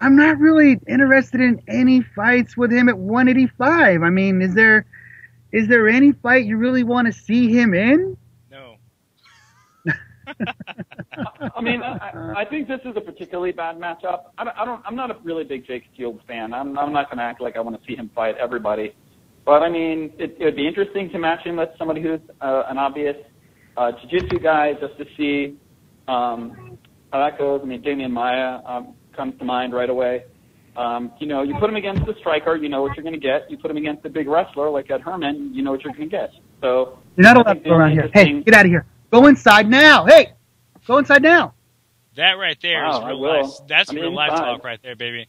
not really interested in any fights with him at 185. I mean, is there any fight you really want to see him in? No. I mean, I think this is a particularly bad matchup. I'm not a really big Jake Shields fan. I'm not going to act like I want to see him fight everybody. But I mean, it would be interesting to match him with somebody who's an obvious jiu-jitsu guy, just to see how that goes. I mean, Damian Maia comes to mind right away. You put him against the striker, you know what you're going to get. You put him against a big wrestler like Ed Herman, you know what you're going to get. So you're not allowed to go around here. Hey, get out of here. Go inside now. Hey, go inside now. That right there is real life. That's real life talk right there, baby.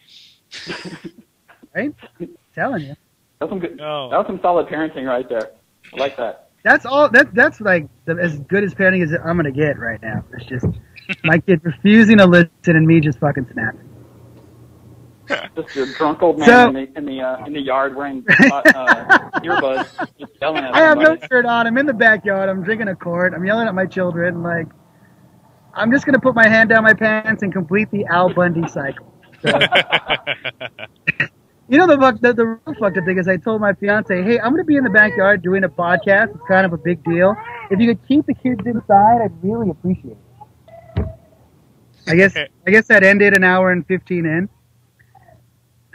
Right? I'm telling you. That was some solid parenting right there. I like that. That's all. That's like as good as parenting as I'm gonna get right now. It's just my kid refusing to listen and me just fucking snapping. Just a drunk old man in the yard wearing earbuds, just yelling at I have no somebody. shirt on. I'm in the backyard. I'm drinking a quart. I'm yelling at my children. Like, I'm just gonna put my hand down my pants and complete the Al Bundy cycle. So. You know, the real fucked up thing is I told my fiance, hey, I'm going to be in the backyard doing a podcast. It's kind of a big deal. If you could keep the kids inside, I'd really appreciate it. I guess that ended an hour and 15 in.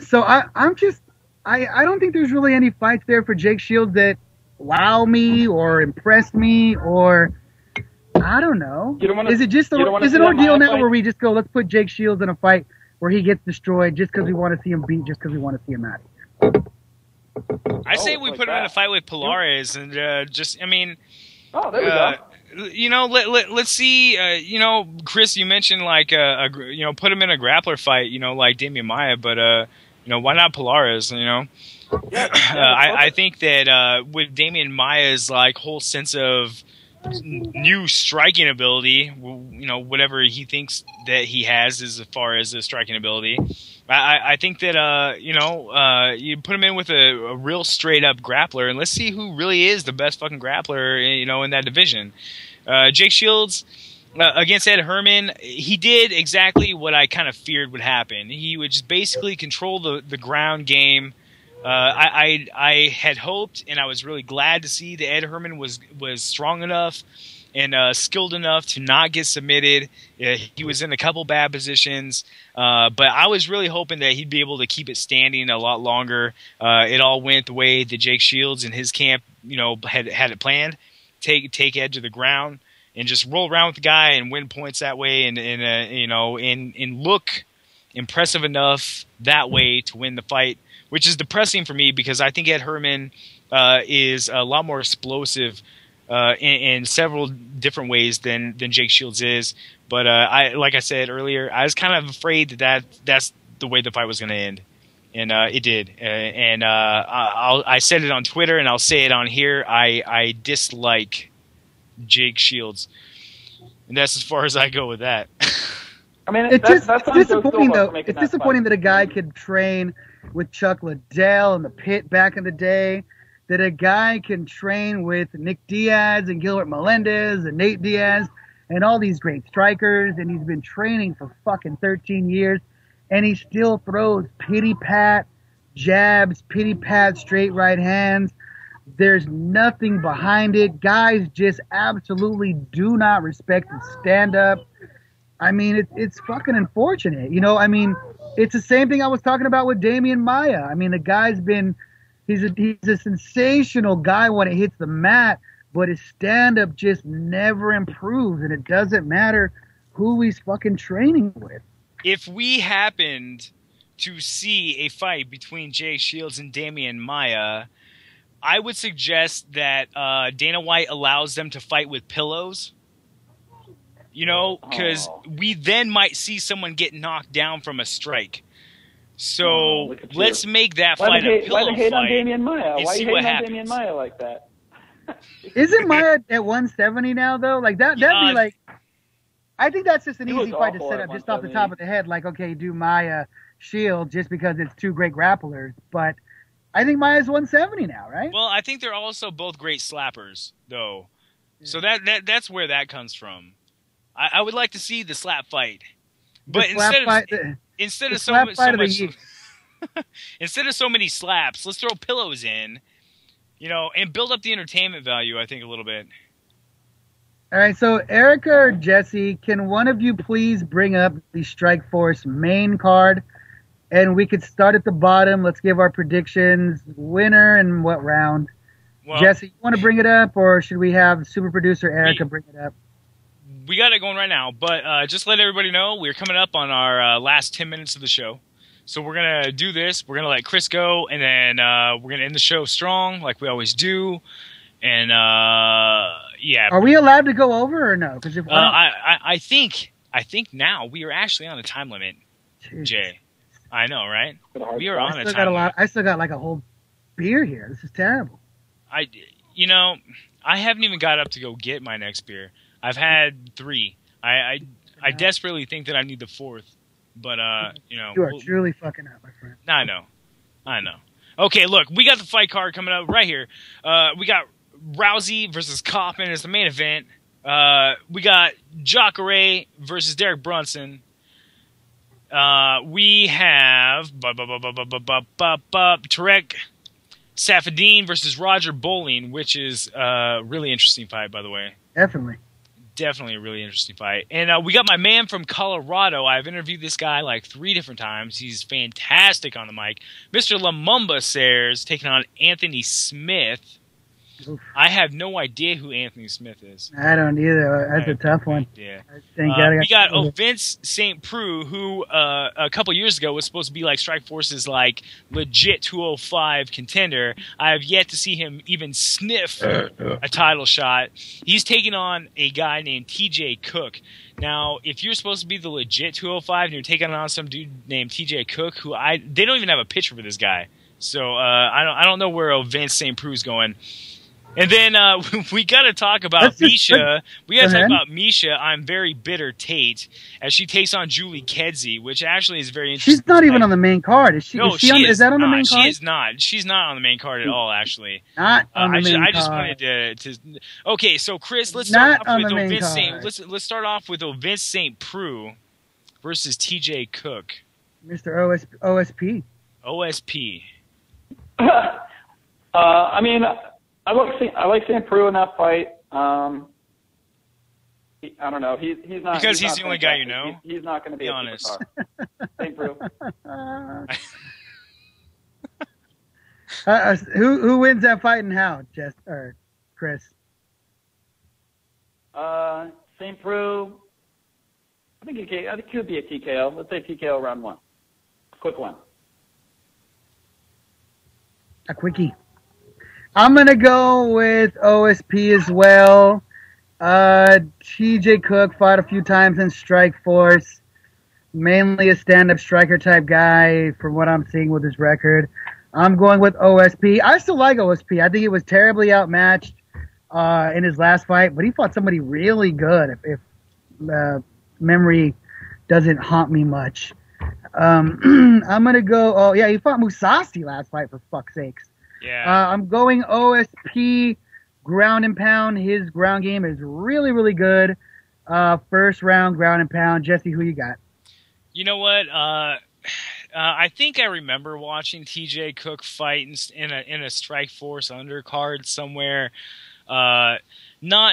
So I don't think there's really any fights there for Jake Shields that wow me or impress me or I don't know. Is it just an ordeal now where we just go, let's put Jake Shields in a fight where he gets destroyed just because we want to see him beat, just because we want to see him out of here? I say we put him in a fight with Pilares and just, I mean... Oh, there we go. You know, let's see. You know, Chris, you mentioned like you know, put him in a grappler fight. You know, like Damian Maia, but you know, why not Pilares? You know, I think that with Damian Maia's like whole sense of new striking ability, you know, whatever he thinks that he has as far as the striking ability, I think that you know, you put him in with a real straight up grappler, and let's see who really is the best fucking grappler, you know, in that division. Jake Shields against Ed Herman, he did exactly what I kind of feared would happen. He would just basically control the ground game. I had hoped, and I was really glad to see that Ed Herman was strong enough and skilled enough to not get submitted. He was in a couple bad positions, but I was really hoping that he'd be able to keep it standing a lot longer. It all went the way that Jake Shields and his camp, you know, had it planned. Take Ed to the ground and just roll around with the guy and win points that way, and you know, and look impressive enough that way to win the fight. Which is depressing for me because I think Ed Herman is a lot more explosive in several different ways than Jake Shields is. But like I said earlier, I was kind of afraid that's the way the fight was going to end, and it did. And I said it on Twitter, and I'll say it on here. I dislike Jake Shields, and that's as far as I go with that. I mean, it's disappointing though. It's disappointing that a guy could train with Chuck Liddell in the pit back in the day, that a guy can train with Nick Diaz and Gilbert Melendez and Nate Diaz and all these great strikers, and he's been training for fucking 13 years, and he still throws pity-pat jabs, pity-pat straight right hands. There's nothing behind it. Guys just absolutely do not respect his stand-up. I mean, it's fucking unfortunate. You know, I mean, it's the same thing I was talking about with Damian Maia. I mean, the guy's he's a sensational guy when it hits the mat, but his stand-up just never improves, and it doesn't matter who he's fucking training with. If we happened to see a fight between Jake Shields and Damian Maia, I would suggest that Dana White allows them to fight with pillows. You know, because we then might see someone get knocked down from a strike. So let's make that fight a pillow Why the hate fight. on Damian Maia? Why are you hating on happens. Damian Maia like that? Isn't Maia at 170 now, though? Like, that'd be like... I think that's just an easy fight to set up just off the top of the head. Like, okay, do Maia Shield just because it's two great grapplers. But I think Maia's 170 now, right? Well, I think they're also both great slappers, though. So that's where that comes from. I would like to see the slap fight, but instead of so many slaps, let's throw pillows in, you know, and build up the entertainment value. I think a little bit. All right, so Erica or Jesse, can one of you please bring up the Strikeforce main card, and we could start at the bottom. Let's give our predictions, winner and what round. Well, Jesse, you want to bring it up, or should we have super producer Erica bring it up? We got it going right now, but just let everybody know we're coming up on our last 10 minutes of the show. So we're going to do this. We're going to let Chris go, and then we're going to end the show strong like we always do. And, yeah. Are we allowed to go over or no? Because I think now we are actually on a time limit, Jay. I know, right? We are on a time limit. I still got like a whole beer here. This is terrible. I haven't even got up to go get my next beer. I've had 3. I desperately think that I need the 4th, but You are truly fucking up, my friend. I know. Okay, look, we got the fight card coming up right here. We got Rousey versus Kaufman as the main event. We got Jacare versus Derek Brunson. We have Tarek Safadine versus Roger Bowling, which is a really interesting fight, by the way. Definitely a really interesting fight. And we got my man from Colorado. I've interviewed this guy like 3 different times. He's fantastic on the mic. Mr. Lumumba Sayers taking on Anthony Smith. Oof. I have no idea who Anthony Smith is. I don't either. That's a tough one. Yeah. We got Vince St. Preux, who a couple years ago was supposed to be like Strikeforce's like legit 205 contender. I have yet to see him even sniff a title shot. He's taking on a guy named TJ Cook. Now, if you're supposed to be the legit 205 and you're taking on some dude named TJ Cook, who they don't even have a picture for this guy. So I don't know where Vince St. Preux is going. And then we got to talk about Misha. We got to talk about Misha. I'm very bitter Tate as she takes on Julie Kedzie, which actually is very interesting. She's not even on the main card. Is she? No, is that on the main card? She is not. She's not on the main card at all. Actually, not on the main card. I just wanted to. Okay, so Chris, let's start off with let's start off with Vince St. Preux versus TJ Cook. Mr. OSP. OSP. I mean, I like St. Preux in that fight. I don't know. He's not because he's the only guy you know. He's not going to be honest. St. Preux. Who wins that fight and how? Jess or Chris? St. Preux. I think it could be a TKO. Let's say TKO round 1. Quick one. A quickie. I'm going to go with OSP as well. TJ Cook fought a few times in Strikeforce. Mainly a stand-up striker type guy from what I'm seeing with his record. I'm going with OSP. I still like OSP. I think he was terribly outmatched in his last fight, but he fought somebody really good if memory doesn't haunt me much. I'm going to go... he fought Mousasi last fight, for fuck's sakes. Yeah. I'm going OSP, ground and pound. His ground game is really, really good. First round, ground and pound. Jesse, who you got? You know what? I think I remember watching TJ Cook fight in a Strikeforce undercard somewhere. Not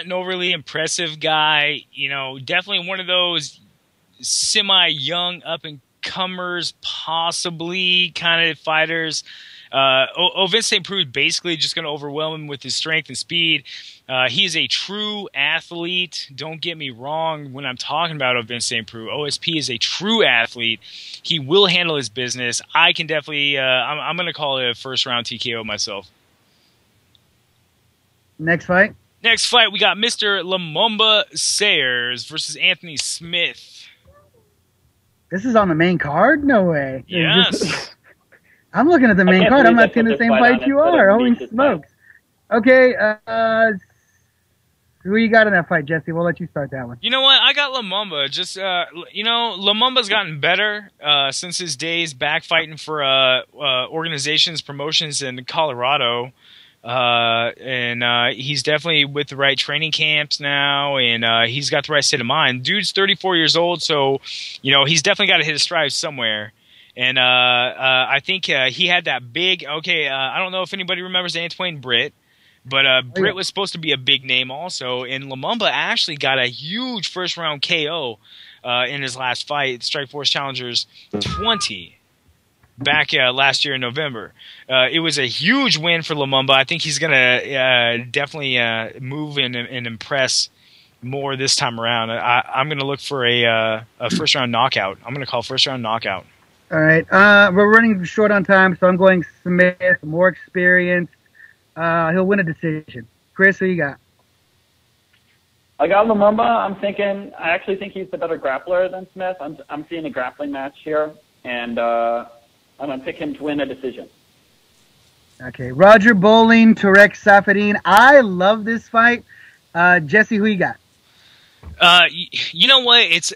an overly impressive guy. Definitely one of those semi-young up-and-comers, possibly kind of fighters. Vince St. Preux is basically just going to overwhelm him with his strength and speed. He's a true athlete. Don't get me wrong when I'm talking about Vince St. Preux. OSP is a true athlete. He will handle his business. I can definitely I'm going to call it a first-round TKO myself. Next fight? Next fight, we got Mr. Lumumba Sayers versus Anthony Smith. This is on the main card? No way. Yes. I'm looking at the main card. I'm not seeing the same fight you are. Holy smokes. Okay, who you got in that fight, Jesse? We'll let you start that one. You know what? I got Lumumba. Just, Lumumba's gotten better since his days back fighting for organizations, promotions in Colorado. And he's definitely with the right training camps now, and he's got the right state of mind. Dude's 34 years old, so, he's definitely got to hit his stride somewhere. And I think he had that big. I don't know if anybody remembers Antoine Britt, but Britt was supposed to be a big name also. And Lumumba actually got a huge first round KO in his last fight, Strikeforce Challengers 20, back last year in November. It was a huge win for Lumumba. I think he's gonna definitely move and impress more this time around. I'm gonna look for a first round knockout. I'm gonna call first round knockout. All right. We're running short on time, so I'm going Smith, more experience. He'll win a decision. Chris, who you got? I got Lumumba. I actually think he's the better grappler than Smith. I'm seeing a grappling match here, and I'm going to pick him to win a decision. Okay, Roger Bowling, Tarek Safadine. I love this fight. Jesse, who you got? You know what?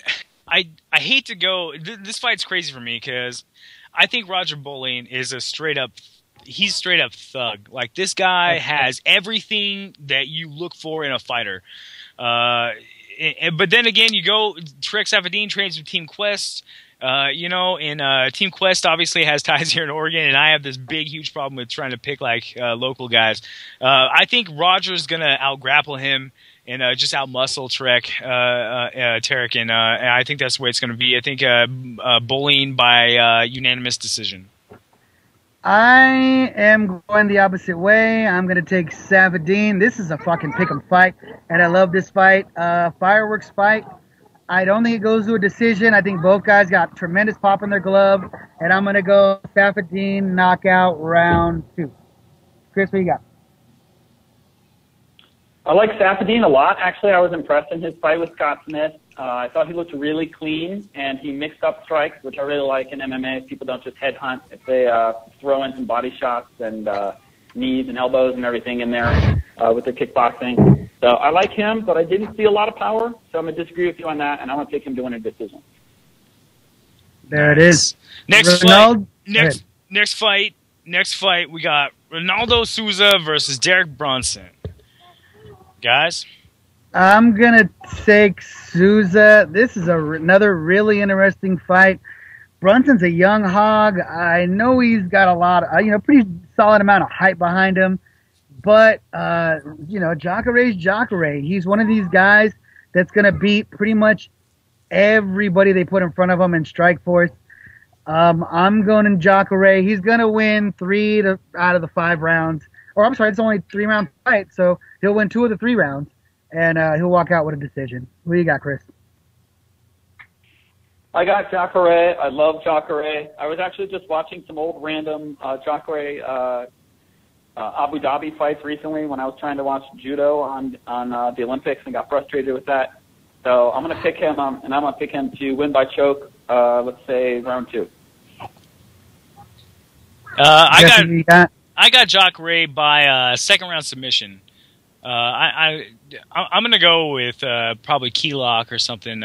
I hate to go. This fight's crazy for me because I think Roger Bowling is he's straight up thug. Like, this guy has everything that you look for in a fighter. But then again, Tarek Safadine trains with Team Quest. And Team Quest obviously has ties here in Oregon, and I have this big, huge problem with trying to pick local guys. I think Roger's gonna out-grapple him and just out-muscle Tarek, and I think that's the way it's gonna be. I think Bowling by unanimous decision. I am going the opposite way. I'm going to take Safadine. This is a fucking pick'em fight, and I love this fight. Fireworks fight. I don't think it goes to a decision. I think both guys got tremendous pop in their glove, and I'm going to go Safadine knockout round 2. Chris, what you got? I like Safadine a lot. Actually, I was impressed in his fight with Scott Smith. I thought he looked really clean, and he mixed up strikes, which I really like in MMA. People don't just headhunt. If they throw in some body shots and knees and elbows and everything in there with their kickboxing. So I like him, but I didn't see a lot of power, so I'm going to disagree with you on that, and I'm going to pick him to win a decision. There it is. Next fight, we got Ronaldo Souza versus Derek Brunson. Guys? I'm going to take Souza. This is another really interesting fight. Brunson's a young hog. I know he's got a lot of, pretty solid amount of hype behind him. But, Jacare's Jacare. He's one of these guys that's going to beat pretty much everybody they put in front of him in Strikeforce. I'm going in Jacare. He's going to win 3 out of the 5 rounds. Or, I'm sorry, it's only a 3-round fight, so he'll win 2 of the 3 rounds. And he'll walk out with a decision. Who you got, Chris? I got Jacare. I love Jacare. I was actually just watching some old random Jacare Abu Dhabi fights recently when I was trying to watch judo on the Olympics and got frustrated with that. So I'm going to pick him, and I'm going to pick him to win by choke, let's say round 2. I got Jacare by second-round submission. I'm going to go with probably key lock or something,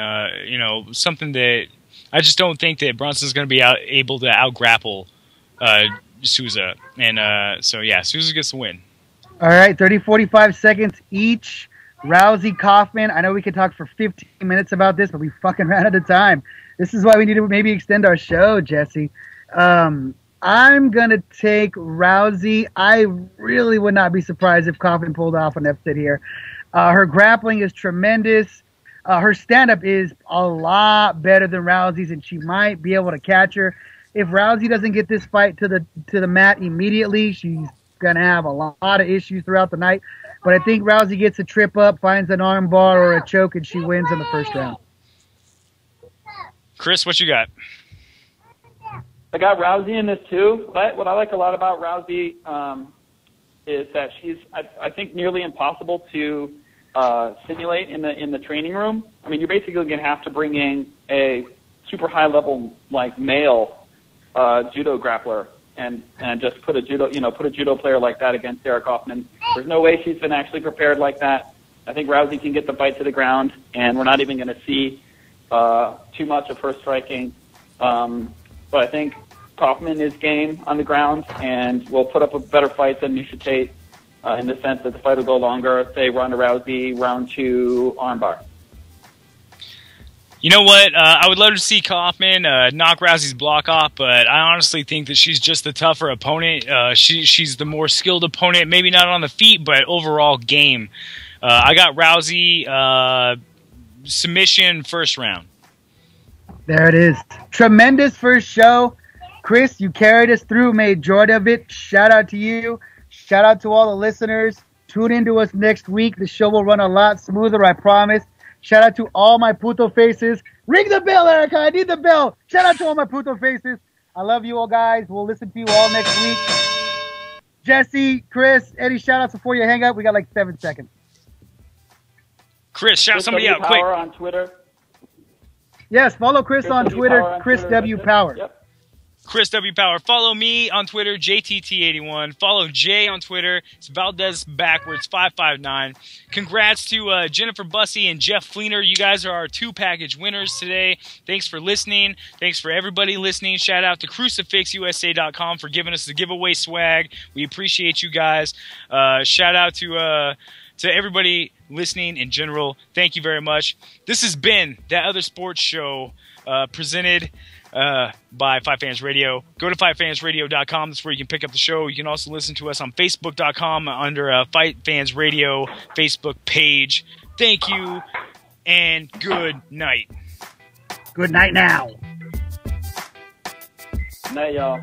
something that I just don't think that Brunson's going to be able to out-grapple Souza. And Souza gets the win. All right, 45 seconds each. Rousey, Kaufman. I know we could talk for 15 minutes about this, but we fucking ran out of time. This is why we need to maybe extend our show, Jesse. I'm going to take Rousey. I really would not be surprised if Kaufman pulled off an upset here. Her grappling is tremendous. Her stand-up is a lot better than Rousey's, and she might be able to catch her. If Rousey doesn't get this fight to the mat immediately, she's going to have a lot of issues throughout the night. But I think Rousey gets a trip up, finds an arm bar or a choke, and she wins in the first round. Chris, what you got? I got Rousey in this too. But what I like a lot about Rousey is that she's, I think, nearly impossible to simulate in the training room. I mean, you're basically going to have to bring in a super high level male judo grappler and just put a judo player like that against Sarah Kaufman. There's no way she's been actually prepared like that. I think Rousey can get the fight to the ground, and we're not even going to see too much of her striking. But I think Kaufman is game on the ground and will put up a better fight than Miesha Tate in the sense that the fight will go longer. Say Ronda Rousey, round 2, armbar. You know what? I would love to see Kaufman knock Rousey's block off, but I honestly think that she's just the tougher opponent. She's the more skilled opponent, maybe not on the feet, but overall game. I got Rousey submission first round. There it is. Tremendous first show. Chris, you carried us through, made joy of it. Shout out to you. Shout out to all the listeners. Tune in to us next week. The show will run a lot smoother, I promise. Shout out to all my puto faces. Ring the bell, Erica. I need the bell. Shout out to all my puto faces. I love you all, guys. We'll listen to you all next week. Jesse, Chris, any shout outs before you hang up? We got like 7 seconds. Chris, shout somebody out quick. On Twitter. Yes, follow Chris on Twitter, Chris W. Power. Yep. Chris W. Power. Follow me on Twitter, JTT81. Follow Jay on Twitter. It's Valdez backwards 559. Congrats to Jennifer Bussey and Jeff Fleener. You guys are our 2-package winners today. Thanks for listening. Thanks for everybody listening. Shout out to CrucifixUSA.com for giving us the giveaway swag. We appreciate you guys. Shout out to everybody listening in general. Thank you very much. This has been That Other Sports Show, presented by FightFans Radio. Go to FightFansRadio.com. That's where you can pick up the show. You can also listen to us on Facebook.com under FightFans Radio Facebook page. Thank you, and good night. Good night now. Night, y'all.